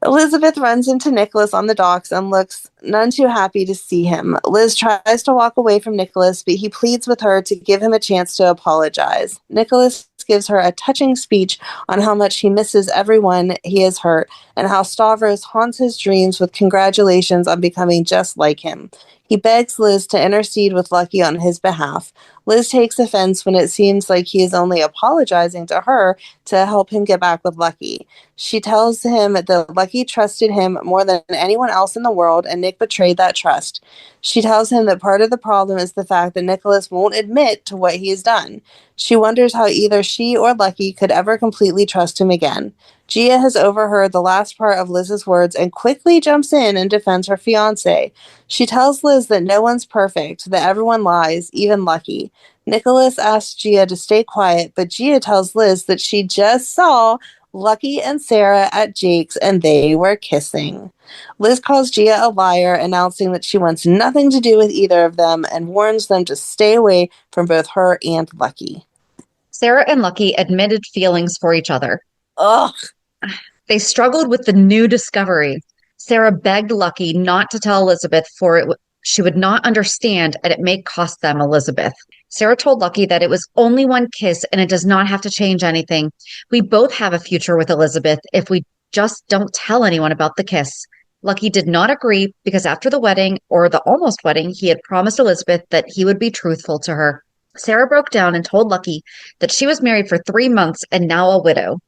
Elizabeth runs into Nicholas on the docks and looks none too happy to see him. Liz tries to walk away from Nicholas, but he pleads with her to give him a chance to apologize. Nicholas gives her a touching speech on how much he misses everyone he has hurt and how Stavros haunts his dreams with congratulations on becoming just like him. He begs Liz to intercede with Lucky on his behalf. Liz takes offense when it seems like he is only apologizing to her to help him get back with Lucky. She tells him that Lucky trusted him more than anyone else in the world, and Nick betrayed that trust. She tells him that part of the problem is the fact that Nicholas won't admit to what he has done. She wonders how either she or Lucky could ever completely trust him again. Gia has overheard the last part of Liz's words and quickly jumps in and defends her fiancé. She tells Liz that no one's perfect, that everyone lies, even Lucky. Nicholas asks Gia to stay quiet, but Gia tells Liz that she just saw Lucky and Sarah at Jake's and they were kissing. Liz calls Gia a liar, announcing that she wants nothing to do with either of them and warns them to stay away from both her and Lucky. Sarah and Lucky admitted feelings for each other. Ugh. They struggled with the new discovery. Sarah begged Lucky not to tell Elizabeth, for she would not understand, and it may cost them Elizabeth. Sarah told Lucky that it was only one kiss and it does not have to change anything. We both have a future with Elizabeth if we just don't tell anyone about the kiss. Lucky did not agree because after the wedding, or the almost wedding, he had promised Elizabeth that he would be truthful to her. Sarah broke down and told Lucky that she was married for 3 months and now a widow.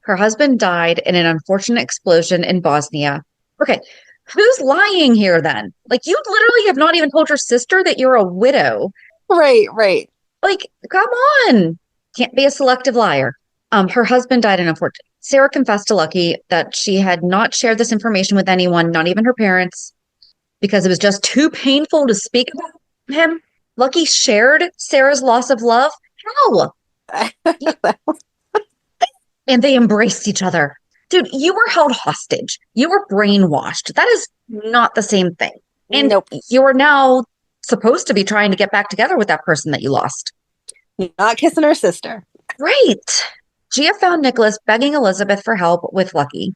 Her husband died in an unfortunate explosion in Bosnia. Okay, who's lying here then? Like, you literally have not even told your sister that you're a widow. Right. Like, come on. Can't be a selective liar. Her husband died in unfortunate. Sarah confessed to Lucky that she had not shared this information with anyone, not even her parents, because it was just too painful to speak about him. Lucky shared Sarah's loss of love. How? And they embraced each other. Dude, you were held hostage. You were brainwashed. That is not the same thing. And Nope. You are now supposed to be trying to get back together with that person that you lost. Not kissing her sister. Right. Gia found Nicholas begging Elizabeth for help with Lucky.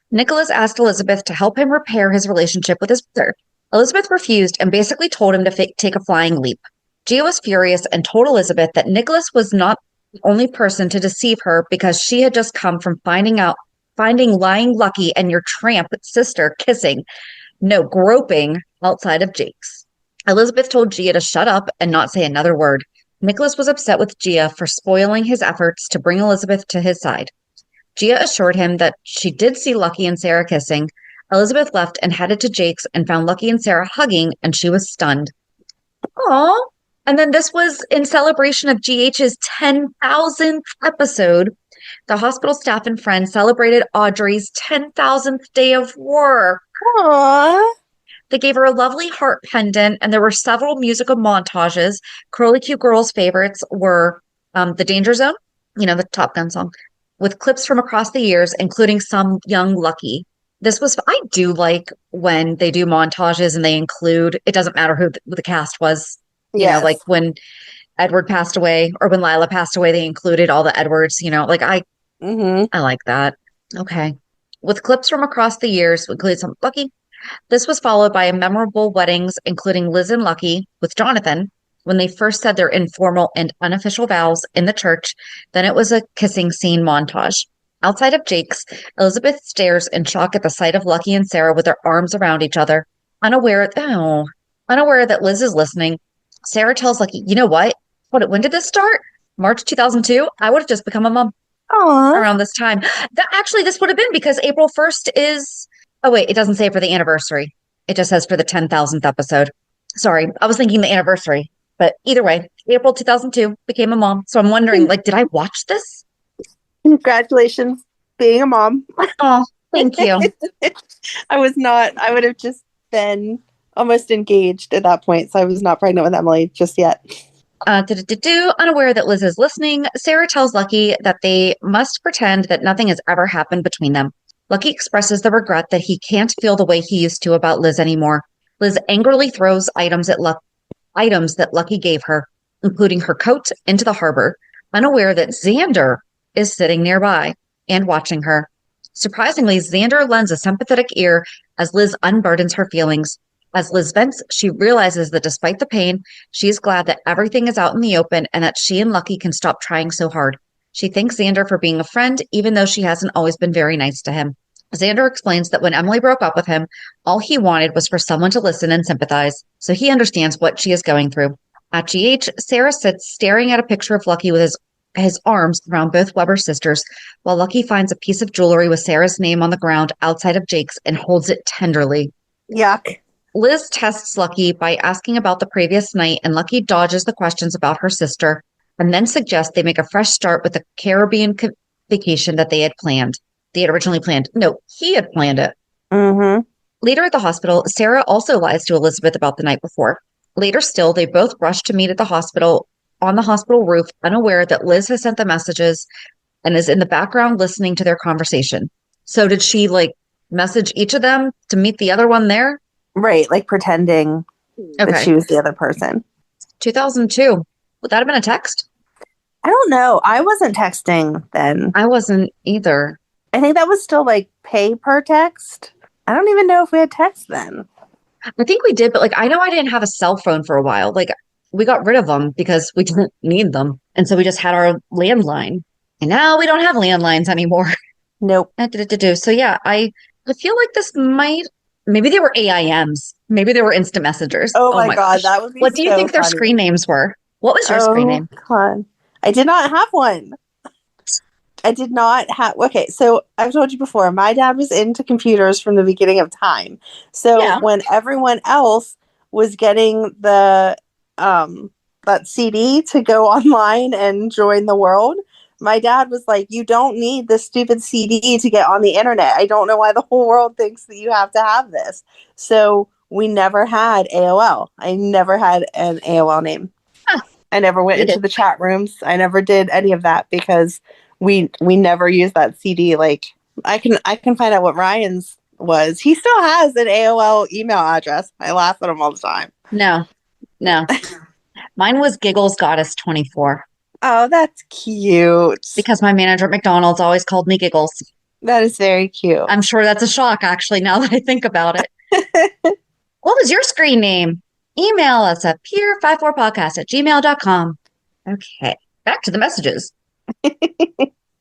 Nicholas asked Elizabeth to help him repair his relationship with his brother. Elizabeth refused and basically told him to take a flying leap. Gia was furious and told Elizabeth that Nicholas was not the only person to deceive her because she had just come from finding lying Lucky and your tramp sister kissing, no, groping outside of Jake's. Elizabeth told Gia to shut up and not say another word. Nicholas was upset with Gia for spoiling his efforts to bring Elizabeth to his side. Gia assured him that she did see Lucky and Sarah kissing. Elizabeth left and headed to Jake's and found Lucky and Sarah hugging, and she was stunned. Aww. And then this was in celebration of GH's 10,000th episode. The hospital staff and friends celebrated Audrey's 10,000th day of work. Aww. They gave her a lovely heart pendant, and there were several musical montages. Curly Q Girl's favorites were The Danger Zone, the Top Gun song, with clips from across the years, including some young Lucky. I do like when they do montages and they include, it doesn't matter who the cast was, like when Edward passed away or when Lila passed away, they included all the Edwards, I like that. Okay. With clips from across the years, include some Lucky. This was followed by memorable weddings, including Liz and Lucky with Jonathan, when they first said their informal and unofficial vows in the church. Then it was a kissing scene montage. Outside of Jake's, Elizabeth stares in shock at the sight of Lucky and Sarah with their arms around each other. Unaware that Liz is listening, Sarah tells Lucky, you know what? When did this start? March 2002? I would have just become a mom. Aww. Around this time. This would have been because April 1st is... Oh, wait, it doesn't say for the anniversary. It just says for the 10,000th episode. Sorry, I was thinking the anniversary. But either way, April 2002, became a mom. So I'm wondering, did I watch this? Congratulations, being a mom. Oh, thank you. I was not. I would have just been almost engaged at that point. So I was not pregnant with Emily just yet. Unaware that Liz is listening, Sarah tells Lucky that they must pretend that nothing has ever happened between them. Lucky expresses the regret that he can't feel the way he used to about Liz anymore. Liz angrily throws items that Lucky gave her, including her coat, into the harbor, unaware that Zander is sitting nearby and watching her. Surprisingly, Zander lends a sympathetic ear as Liz unburdens her feelings. As Liz vents, she realizes that despite the pain, she is glad that everything is out in the open and that she and Lucky can stop trying so hard. She thanks Zander for being a friend, even though she hasn't always been very nice to him. Zander explains that when Emily broke up with him, all he wanted was for someone to listen and sympathize, so he understands what she is going through. At GH, Sarah sits staring at a picture of Lucky with his arms around both Weber sisters, while Lucky finds a piece of jewelry with Sarah's name on the ground outside of Jake's and holds it tenderly. Yuck. Liz tests Lucky by asking about the previous night, and Lucky dodges the questions about her sister, and then suggests they make a fresh start with the Caribbean vacation that they had planned. They had originally planned. No, he had planned it. Mm-hmm. Later at the hospital, Sarah also lies to Elizabeth about the night before. Later still, they both rush to meet at the hospital, on the hospital roof, unaware that Liz has sent the messages and is in the background listening to their conversation. So did she message each of them to meet the other one there? Right, pretending that she was the other person. 2002. Would that have been a text? I don't know. I wasn't texting then. I wasn't either. I think that was still pay per text. I don't even know if we had text then. I think we did, but I know I didn't have a cell phone for a while. We got rid of them because we didn't need them. And so we just had our landline. And now we don't have landlines anymore. Nope. So yeah, I feel like this maybe they were AIMs. Maybe they were instant messengers. Oh my God, that would be What do you think their funny. screen names were? What was your screen name? God. I did not have one. I did not have. Okay, so I've told you before, my dad was into computers from the beginning of time. So when everyone else was getting the that CD to go online and join the world, my dad was like, "You don't need this stupid CD to get on the internet. I don't know why the whole world thinks that you have to have this." So we never had AOL. I never had an AOL name. Huh. I never went into the chat rooms. I never did any of that because we never used that CD. I can find out what Ryan's was. He still has an AOL email address. I laugh at him all the time. No. Mine was Giggles Goddess 24. Oh, that's cute. Because my manager at McDonald's always called me Giggles. That is very cute. I'm sure that's a shock, actually, now that I think about it. What was your screen name? Email us at peer54podcast@gmail.com. Okay, back to the messages.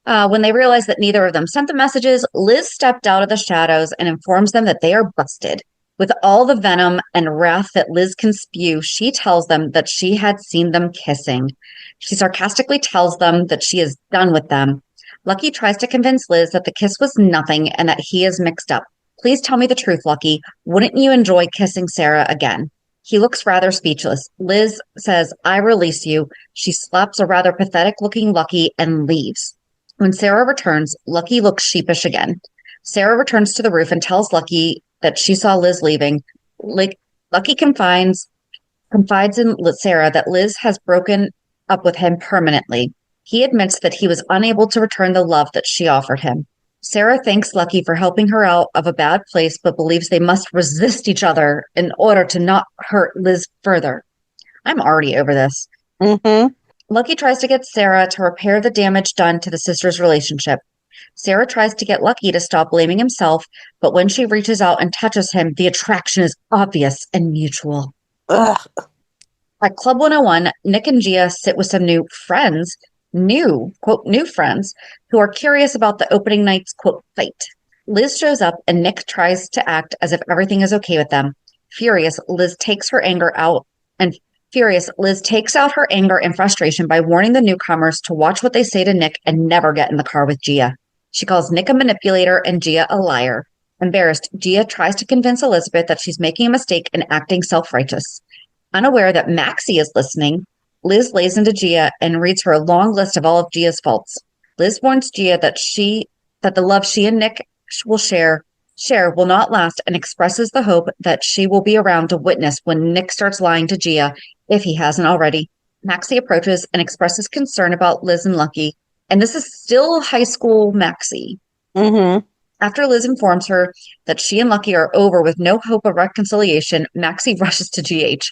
When they realized that neither of them sent the messages, Liz stepped out of the shadows and informs them that they are busted. With all the venom and wrath that Liz can spew, she tells them that she had seen them kissing. She sarcastically tells them that she is done with them. Lucky tries to convince Liz that the kiss was nothing and that he is mixed up. Please tell me the truth, Lucky. Wouldn't you enjoy kissing Sarah again? He looks rather speechless. Liz says, I release you. She slaps a rather pathetic looking Lucky and leaves. When Sarah returns, Lucky looks sheepish again. Sarah returns to the roof and tells Lucky that she saw Liz leaving. Lucky confides in Sarah that Liz has broken up with him permanently. He admits that he was unable to return the love that she offered him. Sarah thanks Lucky for helping her out of a bad place, but believes they must resist each other in order to not hurt Liz further. I'm already over this. Mm-hmm. Lucky tries to get Sarah to repair the damage done to the sisters' relationship. Sarah tries to get Lucky to stop blaming himself, but when she reaches out and touches him, the attraction is obvious and mutual. Ugh. At Club 101, Nick and Gia sit with some new friends, quote, new friends, who are curious about the opening night's, quote, fight. Liz shows up and Nick tries to act as if everything is okay with them. Furious, Liz takes out her anger and frustration by warning the newcomers to watch what they say to Nick and never get in the car with Gia. She calls Nick a manipulator and Gia a liar. Embarrassed, Gia tries to convince Elizabeth that she's making a mistake and acting self-righteous. Unaware that Maxie is listening, Liz lays into Gia and reads her a long list of all of Gia's faults. Liz warns Gia that the love she and Nick will share will not last and expresses the hope that she will be around to witness when Nick starts lying to Gia, if he hasn't already. Maxie approaches and expresses concern about Liz and Lucky, and this is still high school Maxie. Mm-hmm. After Liz informs her that she and Lucky are over with no hope of reconciliation, Maxie rushes to GH.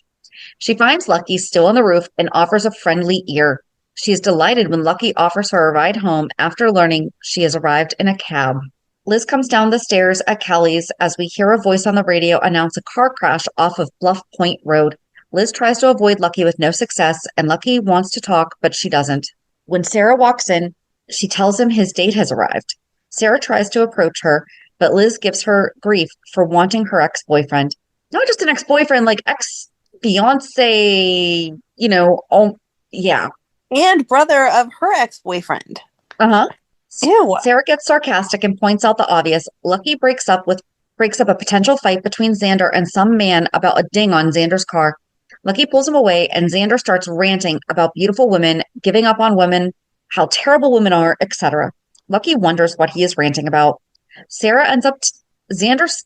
She finds Lucky still on the roof and offers a friendly ear. She is delighted when Lucky offers her a ride home after learning she has arrived in a cab. Liz comes down the stairs at Kelly's as we hear a voice on the radio announce a car crash off of Bluff Point Road. Liz tries to avoid Lucky with no success, and Lucky wants to talk, but she doesn't. When Sarah walks in, she tells him his date has arrived. Sarah tries to approach her, but Liz gives her grief for wanting her ex-boyfriend. Not just an ex-boyfriend, like ex-fiance, yeah. And brother of her ex-boyfriend. Uh-huh. Ew. Sarah gets sarcastic and points out the obvious. Lucky breaks up a potential fight between Zander and some man about a ding on Xander's car. Lucky pulls him away, and Zander starts ranting about beautiful women, giving up on women, how terrible women are, etc. Lucky wonders what he is ranting about. Xander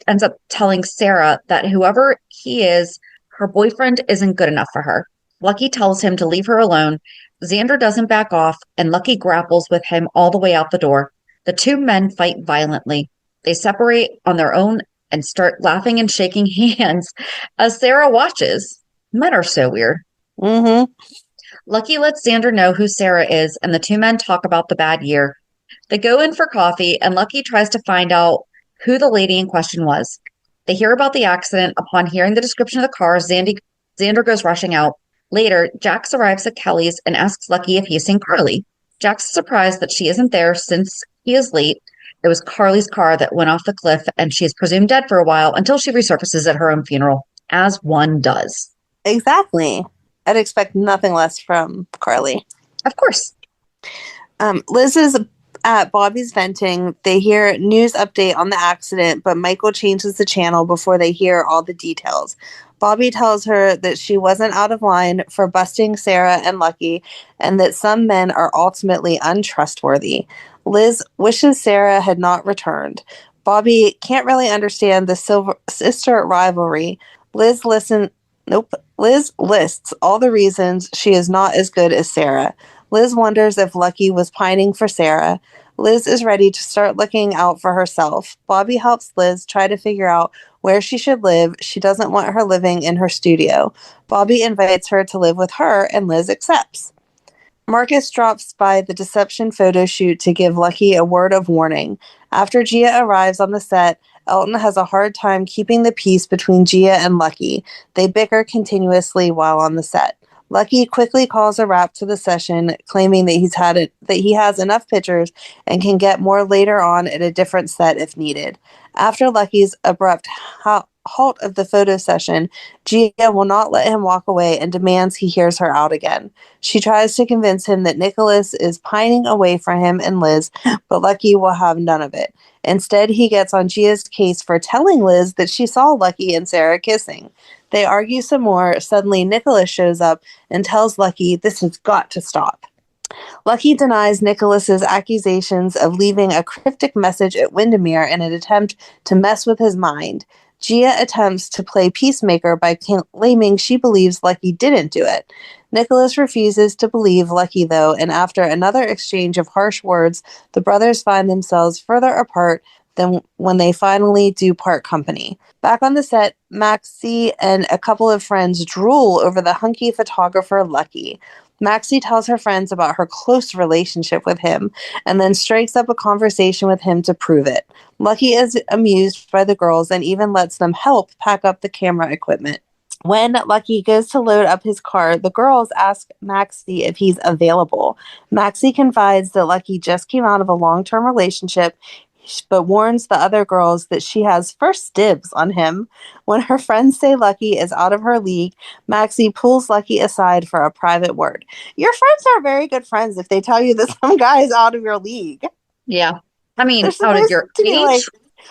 ends up telling Sarah that whoever he is, her boyfriend isn't good enough for her. Lucky tells him to leave her alone. Zander doesn't back off, and Lucky grapples with him all the way out the door. The two men fight violently. They separate on their own and start laughing and shaking hands as Sarah watches. Men are so weird. Mm-hmm. Lucky lets Zander know who Sarah is, and the two men talk about the bad year. They go in for coffee, and Lucky tries to find out who the lady in question was. They hear about the accident. Upon hearing the description of the car, Zander goes rushing out. Later, Jax arrives at Kelly's and asks Lucky if he has seen Carly. Jax is surprised that she isn't there since he is late. It was Carly's car that went off the cliff, and she is presumed dead for a while until she resurfaces at her own funeral, as one does. Exactly. I'd expect nothing less from Carly. Of course. Liz is at Bobby's venting. They hear news update on the accident, but Michael changes the channel before they hear all the details. Bobby tells her that she wasn't out of line for busting Sarah and Lucky, and that some men are ultimately untrustworthy. Liz wishes Sarah had not returned. Bobby can't really understand the sister rivalry. Liz lists all the reasons she is not as good as Sarah. Liz wonders if Lucky was pining for Sarah. Liz is ready to start looking out for herself. Bobby helps Liz try to figure out where she should live. She doesn't want her living in her studio. Bobby invites her to live with her, and Liz accepts. Marcus drops by the deception photo shoot to give Lucky a word of warning. After Gia arrives on the set, Elton has a hard time keeping the peace between Gia and Lucky. They bicker continuously while on the set. Lucky quickly calls a wrap to the session, claiming that he has enough pictures and can get more later on at a different set if needed. After Lucky's abrupt halt of the photo session, Gia will not let him walk away and demands he hears her out again. She tries to convince him that Nicholas is pining away for him and Liz, but Lucky will have none of it. Instead, he gets on Gia's case for telling Liz that she saw Lucky and Sarah kissing. They argue some more. Suddenly, Nicholas shows up and tells Lucky this has got to stop. Lucky denies Nicholas's accusations of leaving a cryptic message at Windermere in an attempt to mess with his mind. Gia attempts to play peacemaker by claiming she believes Lucky didn't do it. Nicholas refuses to believe Lucky, though, and after another exchange of harsh words, the brothers find themselves further apart than when they finally do part company. Back on the set, Maxie and a couple of friends drool over the hunky photographer Lucky. Maxie tells her friends about her close relationship with him and then strikes up a conversation with him to prove it. Lucky is amused by the girls and even lets them help pack up the camera equipment. When Lucky goes to load up his car, the girls ask Maxie if he's available. Maxie confides that Lucky just came out of a long-term relationship, but warns the other girls that she has first dibs on him. When her friends say Lucky is out of her league, Maxie pulls Lucky aside for a private word. Your friends are very good friends if they tell you that some guy is out of your league. Yeah. I mean, They're out of supposed your to be age? like,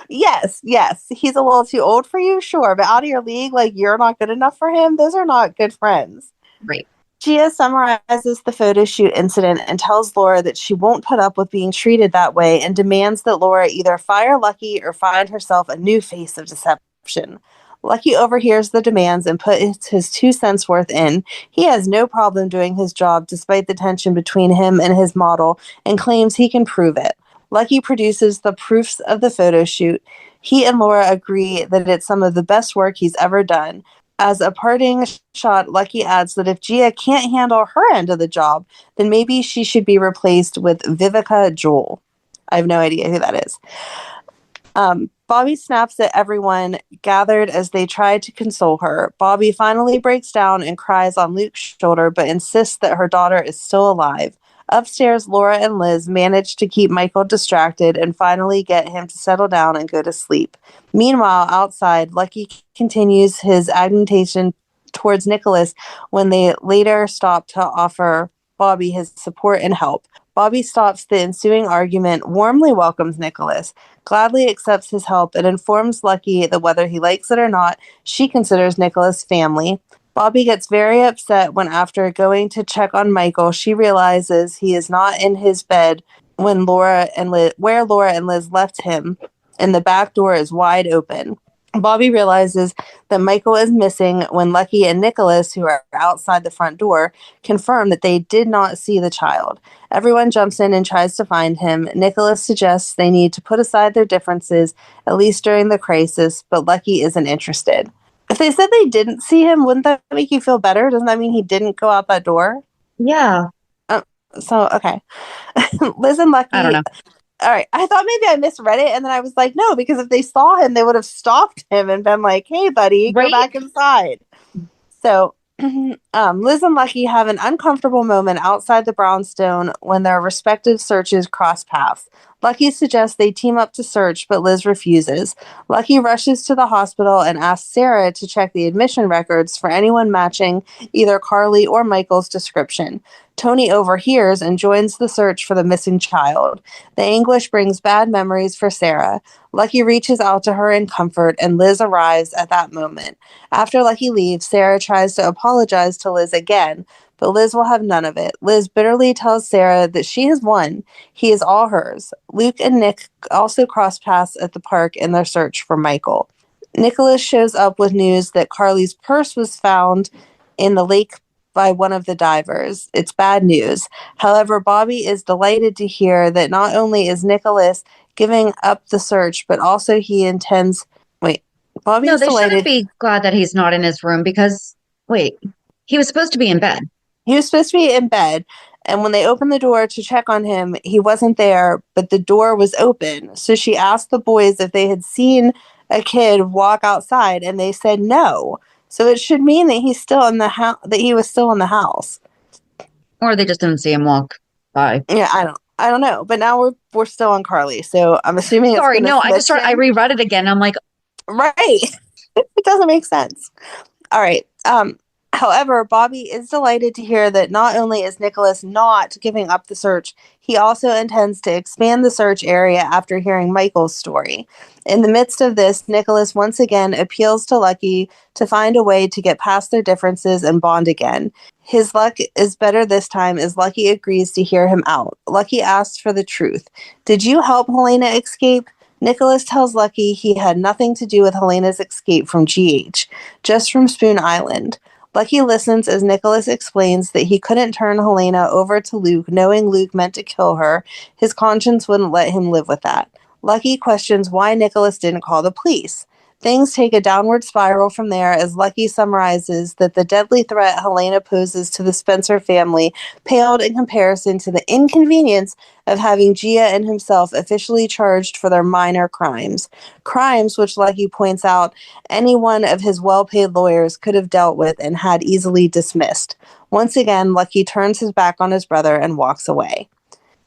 yes, he's a little too old for you, sure, but out of your league, like you're not good enough for him. Those are not good friends. Right. Gia summarizes the photo shoot incident and tells Laura that she won't put up with being treated that way and demands that Laura either fire Lucky or find herself a new face of deception. Lucky overhears the demands and puts his 2 cents worth in. He has no problem doing his job despite the tension between him and his model and claims he can prove it. Lucky produces the proofs of the photo shoot. He and Laura agree that it's some of the best work he's ever done. As a parting shot, Lucky adds that if Gia can't handle her end of the job, then maybe she should be replaced with Vivica Joel. I have no idea who that is. Bobby snaps at everyone gathered as they try to console her. Bobby finally breaks down and cries on Luke's shoulder, but insists that her daughter is still alive. Upstairs, Laura and Liz manage to keep Michael distracted and finally get him to settle down and go to sleep. Meanwhile, outside, Lucky continues his agitation towards Nicholas when they later stop to offer Bobby his support and help. Bobby stops the ensuing argument, warmly welcomes Nicholas, gladly accepts his help, and informs Lucky that whether he likes it or not, she considers Nicholas family. Bobby gets very upset when, after going to check on Michael, she realizes he is not in his bed where Laura and Liz left him, and the back door is wide open. Bobby realizes that Michael is missing when Lucky and Nicholas, who are outside the front door, confirm that they did not see the child. Everyone jumps in and tries to find him. Nicholas suggests they need to put aside their differences, at least during the crisis, but Lucky isn't interested. If they said they didn't see him, wouldn't that make you feel better? Doesn't that mean he didn't go out that door? Yeah. Okay. Liz and Lucky. I don't know. All right. I thought maybe I misread it, and then I was like, no, because if they saw him, they would have stopped him and been like, hey, buddy, Right? go back inside. So Liz and Lucky have an uncomfortable moment outside the brownstone when their respective searches cross paths. Lucky suggests they team up to search, but Liz refuses. Lucky rushes to the hospital and asks Sarah to check the admission records for anyone matching either Carly or Michael's description. Tony overhears and joins the search for the missing child. The anguish brings bad memories for Sarah. Lucky reaches out to her in comfort, and Liz arrives at that moment. After Lucky leaves, Sarah tries to apologize to Liz again, but Liz will have none of it. Liz bitterly tells Sarah that she has won. He is all hers. Luke and Nick also cross paths at the park in their search for Michael. Nicholas shows up with news that Carly's purse was found in the lake by one of the divers. It's bad news. However, Bobby is delighted to hear that not only is Nicholas giving up the search, but also he intends... Bobby's No, they delighted. shouldn't be glad that he's not in his room because, he was supposed to be in bed. He was supposed to be in bed, and when they opened the door to check on him, he wasn't there, but the door was open. So she asked the boys if they had seen a kid walk outside, and they said no. So it should mean that he's still in the house. That he was still in the house, Or they just didn't see him walk by. Yeah, I don't know. But now we're still on Carly, so I'm assuming. Sorry, it's no, I reread it again. I'm like, right. It doesn't make sense. All right. However, Bobby is delighted to hear that not only is Nicholas not giving up the search, he also intends to expand the search area after hearing Michael's story. In the midst of this, Nicholas once again appeals to Lucky to find a way to get past their differences and bond again. His luck is better this time as Lucky agrees to hear him out. Lucky asks for the truth. Did you help Helena escape? Nicholas tells Lucky he had nothing to do with Helena's escape from GH, just from Spoon Island. Lucky listens as Nicholas explains that he couldn't turn Helena over to Luke, knowing Luke meant to kill her. His conscience wouldn't let him live with that. Lucky questions why Nicholas didn't call the police. Things take a downward spiral from there as Lucky summarizes that the deadly threat Helena poses to the Spencer family paled in comparison to the inconvenience of having Gia and himself officially charged for their minor crimes. Crimes which Lucky points out any one of his well-paid lawyers could have dealt with and had easily dismissed. Once again, Lucky turns his back on his brother and walks away.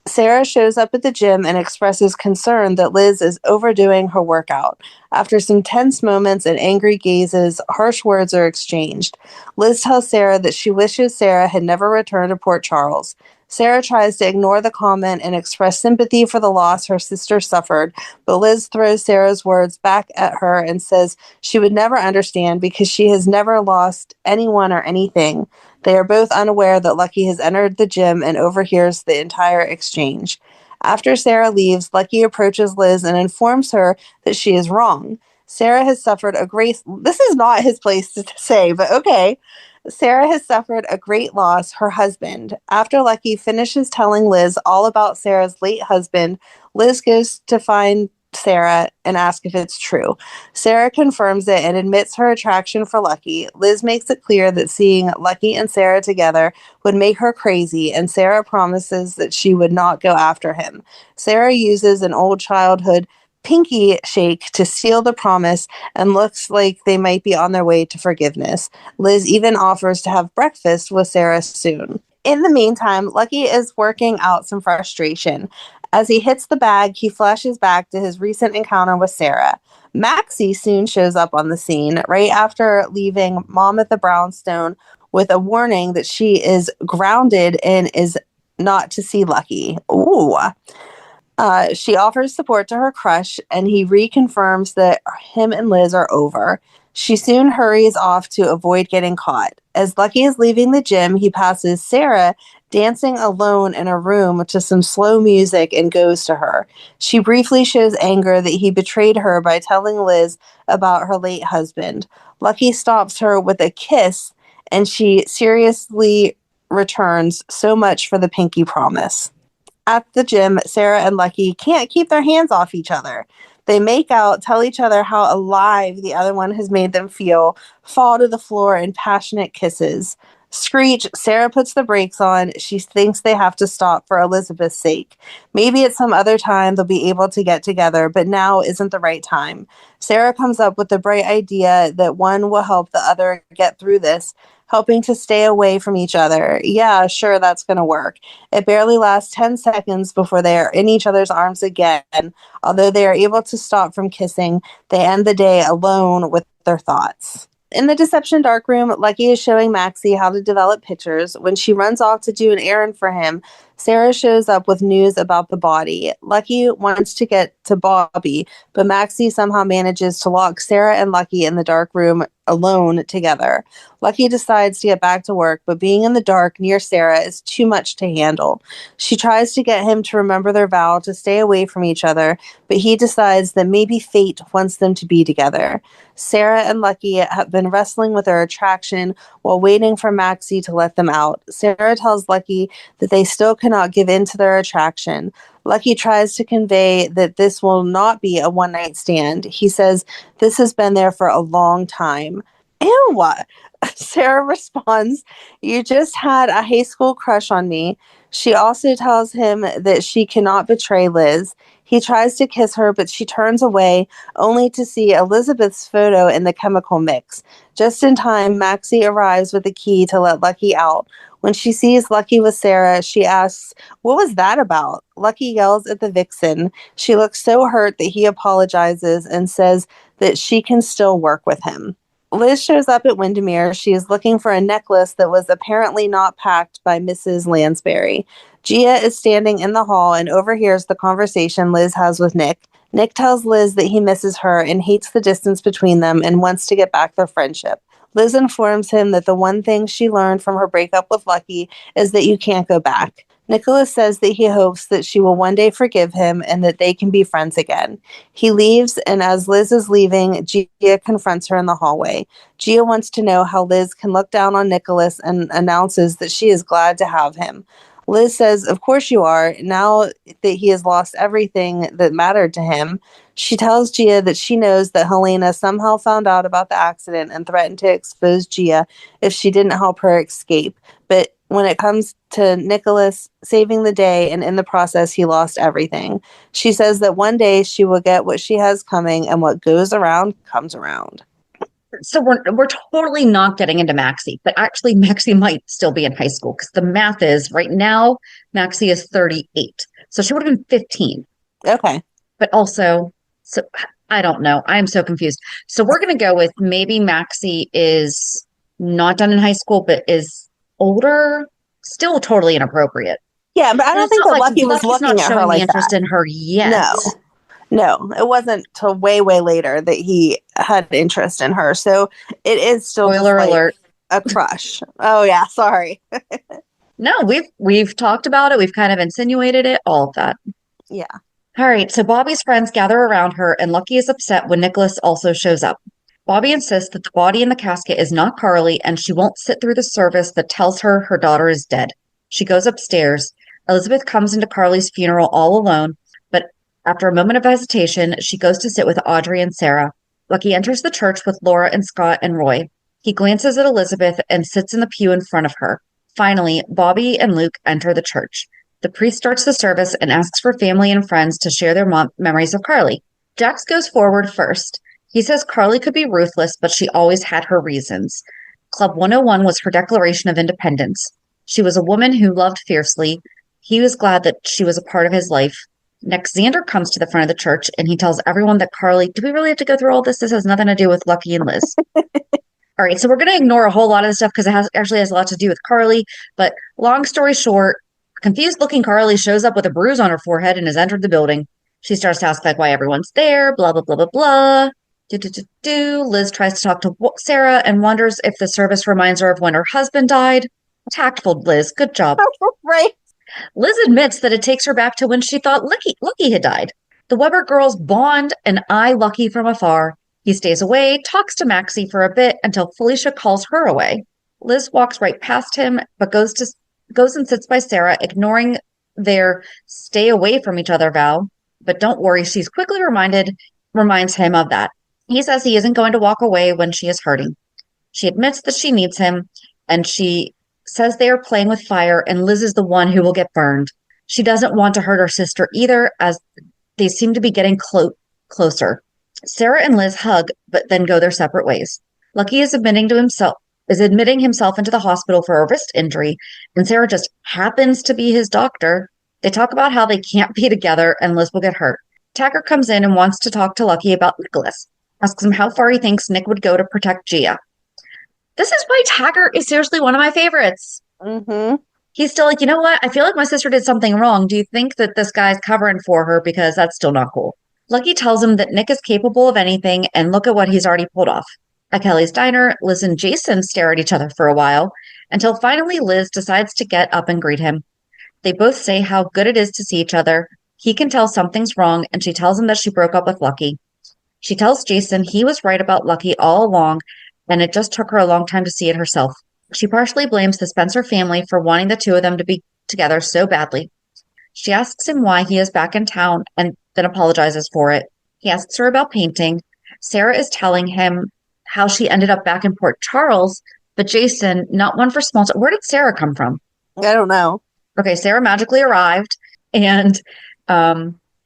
Sarah shows up at the gym and expresses concern that Liz is overdoing her workout. After some tense moments and angry gazes, harsh words are exchanged. Liz tells Sarah that she wishes Sarah had never returned to Port Charles. Sarah tries to ignore the comment and express sympathy for the loss her sister suffered, but Liz throws Sarah's words back at her and says she would never understand because she has never lost anyone or anything. They are both unaware that Lucky has entered the gym and overhears the entire exchange. After Sarah leaves, Lucky approaches Liz and informs her that she is wrong. Sarah has suffered a great... This is not his place to say, but okay. Sarah has suffered a great loss, her husband. After Lucky finishes telling Liz all about Sarah's late husband, Liz goes to find Sarah and asks if it's true. Sarah confirms it and admits her attraction for Lucky. Liz makes it clear that seeing Lucky and Sarah together would make her crazy, and Sarah promises that she would not go after him. Sarah uses an old childhood pinky shake to seal the promise and looks like they might be on their way to forgiveness. Liz even offers to have breakfast with Sarah soon. In the meantime, Lucky is working out some frustration. As he hits the bag, he flashes back to his recent encounter with Sarah. Maxie soon shows up on the scene, right after leaving Mom at the brownstone with a warning that she is grounded and is not to see Lucky. Ooh. She offers support to her crush, and he reconfirms that him and Liz are over. She soon hurries off to avoid getting caught. As Lucky is leaving the gym, he passes Sarah dancing alone in a room to some slow music and goes to her. She briefly shows anger that he betrayed her by telling Liz about her late husband. Lucky stops her with a kiss, and she seriously returns, so much for the pinky promise. At the gym, Sarah and Lucky can't keep their hands off each other. They make out, tell each other how alive the other one has made them feel, fall to the floor in passionate kisses. Screech, Sarah puts the brakes on. She thinks they have to stop for Elizabeth's sake. Maybe at some other time they'll be able to get together, but now isn't the right time. Sarah comes up with the bright idea that one will help the other get through this, helping to stay away from each other. Yeah, sure, that's going to work. It barely lasts 10 seconds before they are in each other's arms again. Although they are able to stop from kissing, they end the day alone with their thoughts. In the Deception darkroom, Lucky is showing Maxie how to develop pictures. When she runs off to do an errand for him, Sarah shows up with news about the body. Lucky wants to get to Bobby, but Maxie somehow manages to lock Sarah and Lucky in the dark room alone together. Lucky decides to get back to work, but being in the dark near Sarah is too much to handle. She tries to get him to remember their vow to stay away from each other, but he decides that maybe fate wants them to be together. Sarah and Lucky have been wrestling with their attraction while waiting for Maxie to let them out. Sarah tells Lucky that they still cannot give in to their attraction. Lucky tries to convey that this will not be a one-night stand. He says this has been there for a long time. Ew! Sarah responds, "You just had a high school crush on me." She also tells him that she cannot betray Liz. He tries to kiss her, but she turns away, only to see Elizabeth's photo in the chemical mix. Just in time, Maxie arrives with the key to let Lucky out. When she sees Lucky with Sarah, she asks, "What was that about?" Lucky yells at the vixen. She looks so hurt that he apologizes and says that she can still work with him. Liz shows up at Windermere. She is looking for a necklace that was apparently not packed by Mrs. Lansbury. Gia is standing in the hall and overhears the conversation Liz has with Nick. Nick tells Liz that he misses her and hates the distance between them and wants to get back their friendship. Liz informs him that the one thing she learned from her breakup with Lucky is that you can't go back. Nicholas says that he hopes that she will one day forgive him and that they can be friends again. He leaves, and as Liz is leaving, Gia confronts her in the hallway. Gia wants to know how Liz can look down on Nicholas and announces that she is glad to have him. Liz says, "Of course you are, now that he has lost everything that mattered to him." She tells Gia that she knows that Helena somehow found out about the accident and threatened to expose Gia if she didn't help her escape. But when it comes to Nicholas saving the day and in the process he lost everything, she says that one day she will get what she has coming and what goes around comes around. So we're totally not getting into Maxie, but actually Maxie might still be in high school because the math is right now Maxie is 38. So she would have been 15. Okay. But also, so I don't know. I'm so confused. So we're going to go with maybe Maxie is not done in high school, but is older, still totally inappropriate. Yeah, but I don't think that Lucky was Lucky's looking not at her showing like the interest that. in her yet. No, it wasn't till way, way later that he had interest in her. So it is still Spoiler just like alert. a crush. Oh yeah, sorry. No, we've talked about it. We've kind of insinuated it, all of that. Yeah. All right, so Bobby's friends gather around her, and Lucky is upset when Nicholas also shows up. Bobby insists that the body in the casket is not Carly, and she won't sit through the service that tells her her daughter is dead. She goes upstairs. Elizabeth comes into Carly's funeral all alone, but after a moment of hesitation, she goes to sit with Audrey and Sarah. Lucky enters the church with Laura and Scott and Roy. He glances at Elizabeth and sits in the pew in front of her. Finally, Bobby and Luke enter the church. The priest starts the service and asks for family and friends to share their memories of Carly. Jax goes forward first. He says Carly could be ruthless, but she always had her reasons. Club 101 was her declaration of independence. She was a woman who loved fiercely. He was glad that she was a part of his life. Next, Zander comes to the front of the church, and he tells everyone that Carly, do we really have to go through all this? This has nothing to do with Lucky and Liz. All right, so we're going to ignore a whole lot of this stuff because it actually has a lot to do with Carly. But long story short, confused-looking Carly shows up with a bruise on her forehead and has entered the building. She starts to ask why everyone's there, blah, blah, blah, blah, blah. Liz tries to talk to Sarah and wonders if the service reminds her of when her husband died. Tactful, Liz. Good job. Right. Liz admits that it takes her back to when she thought Lucky had died. The Weber girls bond and eye Lucky from afar. He stays away, talks to Maxie for a bit until Felicia calls her away. Liz walks right past him, but goes and sits by Sarah, ignoring their stay away from each other vow. But don't worry, she's quickly reminds him of that. He says he isn't going to walk away when she is hurting. She admits that she needs him, and she says they are playing with fire, and Liz is the one who will get burned. She doesn't want to hurt her sister either, as they seem to be getting closer. Sarah and Liz hug, but then go their separate ways. Lucky is admitting himself into the hospital for a wrist injury, and Sarah just happens to be his doctor. They talk about how they can't be together, and Liz will get hurt. Taggart comes in and wants to talk to Lucky about Nicholas. Asks him how far he thinks Nick would go to protect Gia. This is why Taggart is seriously one of my favorites. Mm-hmm. He's still like, you know what? I feel like my sister did something wrong. Do you think that this guy's covering for her? Because that's still not cool. Lucky tells him that Nick is capable of anything, and look at what he's already pulled off. At Kelly's diner, Liz and Jason stare at each other for a while, until finally Liz decides to get up and greet him. They both say how good it is to see each other. He can tell something's wrong, and she tells him that she broke up with Lucky. She tells Jason he was right about Lucky all along, and it just took her a long time to see it herself. She partially blames the Spencer family for wanting the two of them to be together so badly. She asks him why he is back in town and then apologizes for it. He asks her about painting. Sarah is telling him how she ended up back in Port Charles, but Jason, not one for small talk. Where did Sarah come from? I don't know. Okay, Sarah magically arrived, and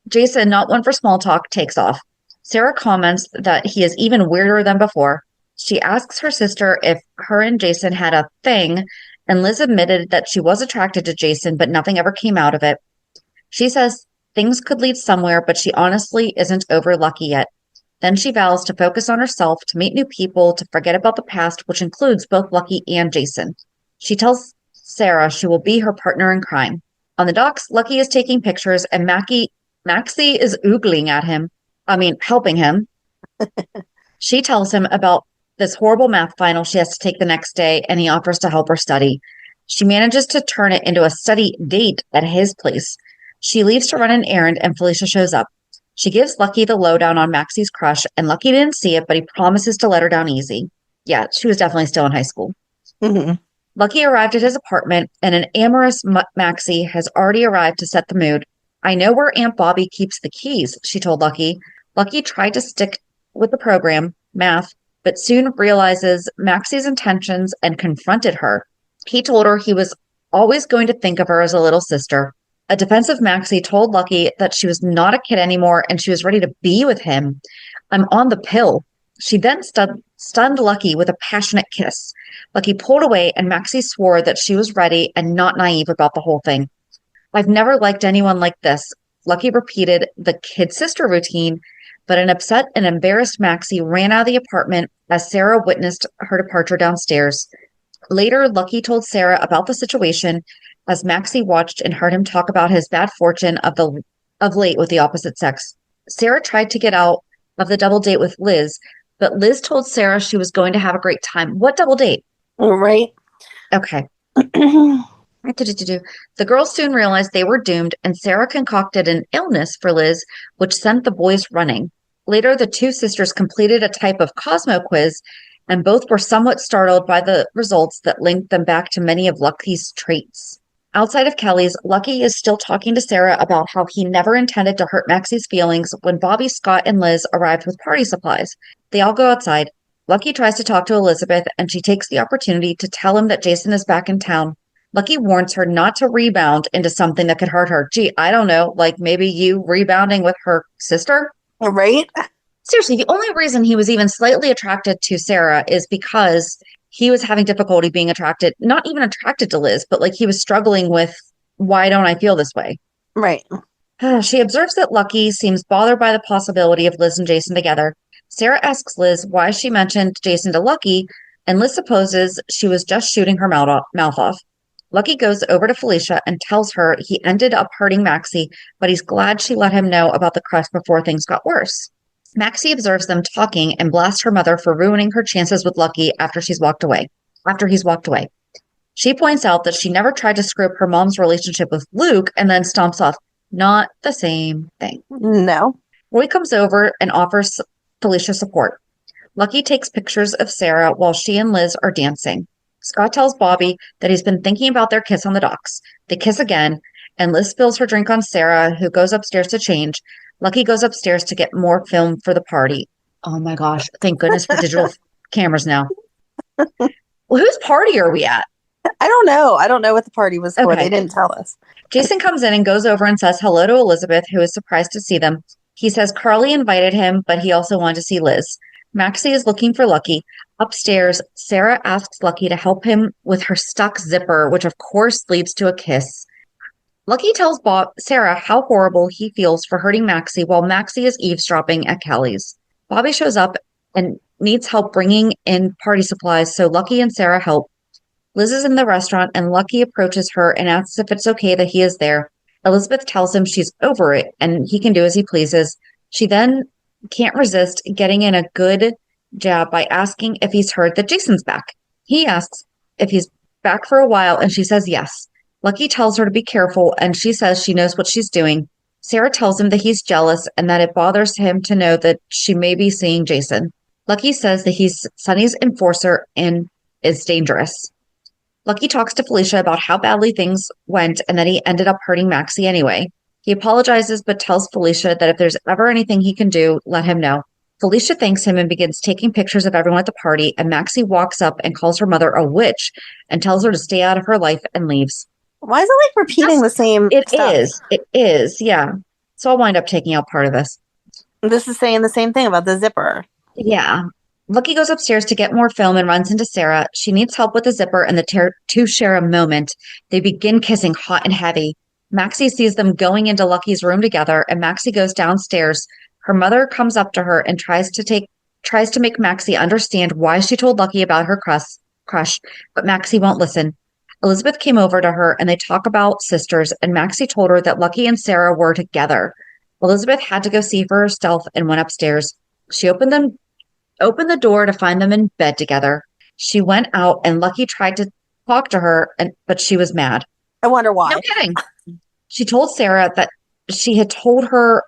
Jason, not one for small talk, takes off. Sarah comments that he is even weirder than before. She asks her sister if her and Jason had a thing, and Liz admitted that she was attracted to Jason, but nothing ever came out of it. She says things could lead somewhere, but she honestly isn't over Lucky yet. Then she vows to focus on herself, to meet new people, to forget about the past, which includes both Lucky and Jason. She tells Sarah she will be her partner in crime. On the docks, Lucky is taking pictures, and Maxie is oogling at him. Helping him. She tells him about this horrible math final she has to take the next day, and he offers to help her study. She manages to turn it into a study date at his place. She leaves to run an errand, and Felicia shows up. She gives Lucky the lowdown on Maxie's crush, and Lucky didn't see it, but he promises to let her down easy. Yeah, she was definitely still in high school. Mm-hmm. Lucky arrived at his apartment, and an amorous Maxie has already arrived to set the mood. I know where Aunt Bobby keeps the keys, she told Lucky. Lucky tried to stick with the program, math, but soon realizes Maxie's intentions and confronted her. He told her he was always going to think of her as a little sister. A defensive Maxie told Lucky that she was not a kid anymore and she was ready to be with him. I'm on the pill. She then stunned Lucky with a passionate kiss. Lucky pulled away and Maxie swore that she was ready and not naive about the whole thing. I've never liked anyone like this. Lucky repeated the kid sister routine, but an upset and embarrassed Maxie ran out of the apartment as Sarah witnessed her departure downstairs. Later, Lucky told Sarah about the situation as Maxie watched and heard him talk about his bad fortune of late with the opposite sex. Sarah tried to get out of the double date with Liz, but Liz told Sarah she was going to have a great time. What double date? Right. Okay. The girls soon realized they were doomed, and Sarah concocted an illness for Liz, which sent the boys running. Later, the two sisters completed a type of Cosmo quiz, and both were somewhat startled by the results that linked them back to many of Lucky's traits. Outside of Kelly's, Lucky is still talking to Sarah about how he never intended to hurt Maxie's feelings when Bobby, Scott, and Liz arrived with party supplies. They all go outside. Lucky tries to talk to Elizabeth, and she takes the opportunity to tell him that Jason is back in town. Lucky warns her not to rebound into something that could hurt her. Gee, I don't know, like maybe you rebounding with her sister? Right? Seriously, the only reason he was even slightly attracted to Sarah is because he was having difficulty being attracted, not even attracted to Liz, but like he was struggling with, why don't I feel this way? Right. She observes that Lucky seems bothered by the possibility of Liz and Jason together. Sarah asks Liz why she mentioned Jason to Lucky, and Liz supposes she was just shooting her mouth off. Lucky goes over to Felicia and tells her he ended up hurting Maxie, but he's glad she let him know about the crush before things got worse. Maxie observes them talking and blasts her mother for ruining her chances with Lucky after he's walked away. She points out that she never tried to screw up her mom's relationship with Luke and then stomps off. Not the same thing. No. Roy comes over and offers Felicia support. Lucky takes pictures of Sarah while she and Liz are dancing. Scott tells Bobby that he's been thinking about their kiss on the docks. They kiss again, and Liz spills her drink on Sarah, who goes upstairs to change. Lucky goes upstairs to get more film for the party. Oh my gosh. Thank goodness for digital cameras now. Well, whose party are we at? I don't know. I don't know what the party was for. Okay. They didn't tell us. Jason comes in and goes over and says hello to Elizabeth, who is surprised to see them. He says Carly invited him, but he also wanted to see Liz. Maxie is looking for Lucky. Upstairs, Sarah asks Lucky to help him with her stuck zipper, which of course leads to a kiss. Lucky tells Sarah how horrible he feels for hurting Maxie while Maxie is eavesdropping at Kelly's. Bobby shows up and needs help bringing in party supplies, so Lucky and Sarah help. Liz is in the restaurant and Lucky approaches her and asks if it's okay that he is there. Elizabeth tells him she's over it and he can do as he pleases. She then can't resist getting in a good jab by asking if he's heard that Jason's back. He asks if he's back for a while and she says yes. Lucky tells her to be careful and she says she knows what she's doing. Sarah tells him that he's jealous and that it bothers him to know that she may be seeing Jason. Lucky says that he's Sonny's enforcer and is dangerous. Lucky talks to Felicia about how badly things went and that he ended up hurting Maxie anyway. He apologizes but tells Felicia that if there's ever anything he can do, let him know. Felicia thanks him and begins taking pictures of everyone at the party, and Maxie walks up and calls her mother a witch and tells her to stay out of her life and leaves. Why is it like repeating the same stuff? It is, yeah. So I'll wind up taking out part of this. This is saying the same thing about the zipper. Yeah. Lucky goes upstairs to get more film and runs into Sarah. She needs help with the zipper, and the two share a moment. They begin kissing hot and heavy. Maxie sees them going into Lucky's room together, and Maxie goes downstairs. Her mother comes up to her and tries to make Maxie understand why she told Lucky about her crush, but Maxie won't listen. Elizabeth came over to her and they talk about sisters, and Maxie told her that Lucky and Sarah were together. Elizabeth had to go see for herself and went upstairs. She opened the door to find them in bed together. She went out and Lucky tried to talk to her, but she was mad. I wonder why. No kidding. She told Sarah that she had told her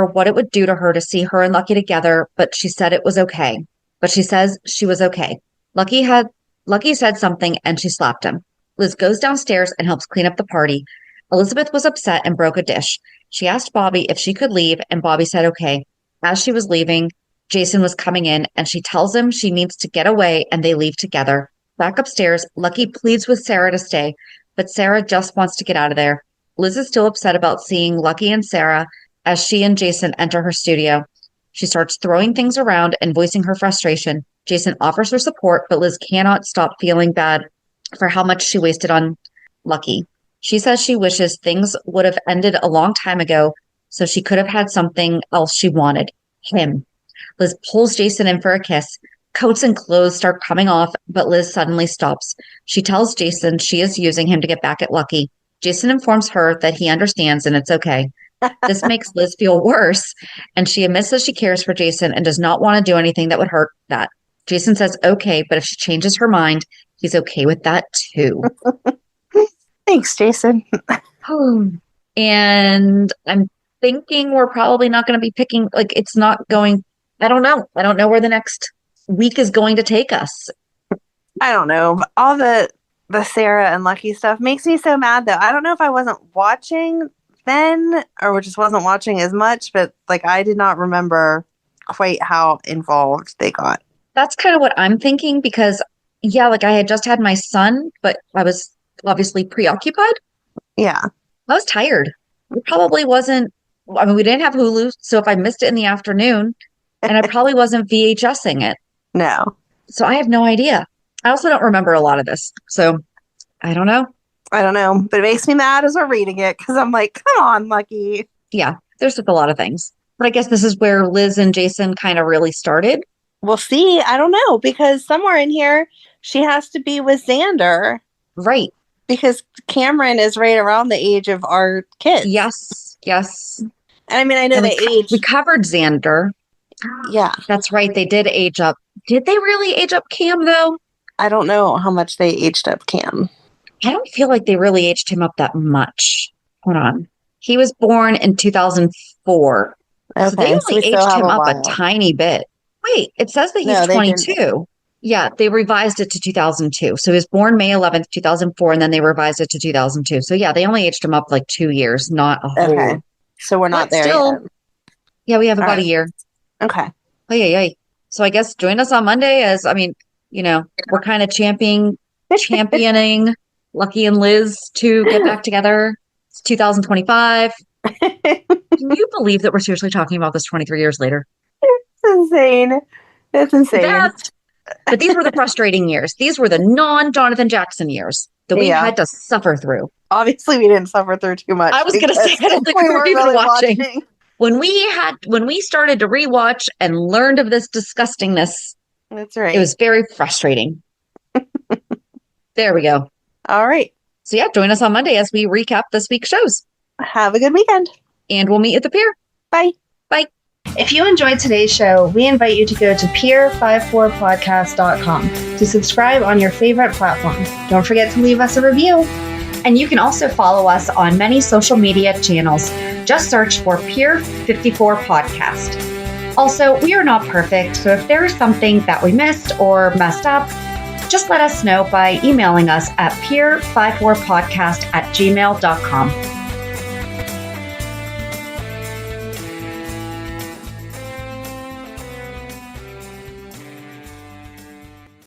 what it would do to her to see her and Lucky together, but she said it was okay. But she says she was okay. Lucky said something and she slapped him. Liz goes downstairs and helps clean up the party. Elizabeth was upset and broke a dish. She asked Bobby if she could leave, and Bobby said okay. As she was leaving, Jason was coming in, and she tells him she needs to get away, and they leave together. Back upstairs, Lucky pleads with Sarah to stay, but Sarah just wants to get out of there. Liz is still upset about seeing Lucky and Sarah as she and Jason enter her studio. She starts throwing things around and voicing her frustration. Jason offers her support, but Liz cannot stop feeling bad for how much she wasted on Lucky. She says she wishes things would have ended a long time ago so she could have had something else she wanted. Him. Liz pulls Jason in for a kiss. Coats and clothes start coming off, but Liz suddenly stops. She tells Jason she is using him to get back at Lucky. Jason informs her that he understands and it's okay. This makes Liz feel worse, and she admits that she cares for Jason and does not want to do anything that would hurt that. Jason says okay, but if she changes her mind, he's okay with that too. Thanks, Jason. And I'm thinking we're probably not going to be picking, like, it's not going, I don't know. I don't know where the next week is going to take us. I don't know. All the Sarah and Lucky stuff makes me so mad, though. I don't know if I wasn't watching then or just wasn't watching as much, but like I did not remember quite how involved they got. That's kind of what I'm thinking because, yeah, like I had just had my son, but I was obviously preoccupied. Yeah. I was tired. It probably wasn't, I mean, we didn't have Hulu, so if I missed it in the afternoon, and I probably wasn't VHSing it. No. So I have no idea. I also don't remember a lot of this. So I don't know. But it makes me mad as we're reading it because I'm like, come on, Lucky. Yeah, there's just a lot of things. But I guess this is where Liz and Jason kind of really started. We'll see. I don't know, because somewhere in here, she has to be with Zander. Right. Because Cameron is right around the age of our kids. Yes. And I mean, I know they aged. We covered Zander. Yeah. That's right. They did age up. Did they really age up Cam, though? I don't know how much they aged up Cam. I don't feel like they really aged him up that much. Hold on. He was born in 2004. Okay, so they only aged him up a tiny bit. Wait, it says that he's 22. Yeah, they revised it to 2002. So he was born May 11th, 2004, and then they revised it to 2002. So yeah, they only aged him up like 2 years, not a whole. Okay, so we're not there yet. Yeah, we have about a year. Okay. Oh, yeah. So I guess join us on Monday as, I mean, you know, we're kind of championing Lucky and Liz to get back together. It's 2025. Can you believe that we're seriously talking about this 23 years later? It's insane. It's insane. But these were the frustrating years. These were the non-Jonathan Jackson years that we had to suffer through. Obviously, we didn't suffer through too much. I was going to say, I don't think we were even really watching. When we started to rewatch and learned of this disgustingness, that's right. It was very frustrating. There we go. All right. So yeah, join us on Monday as we recap this week's shows. Have a good weekend. And we'll meet at the pier. Bye. Bye. If you enjoyed today's show, we invite you to go to pier54podcast.com to subscribe on your favorite platform. Don't forget to leave us a review. And you can also follow us on many social media channels. Just search for Pier 54 Podcast. Also, we are not perfect, so if there is something that we missed or messed up, just let us know by emailing us at pier54podcast@gmail.com.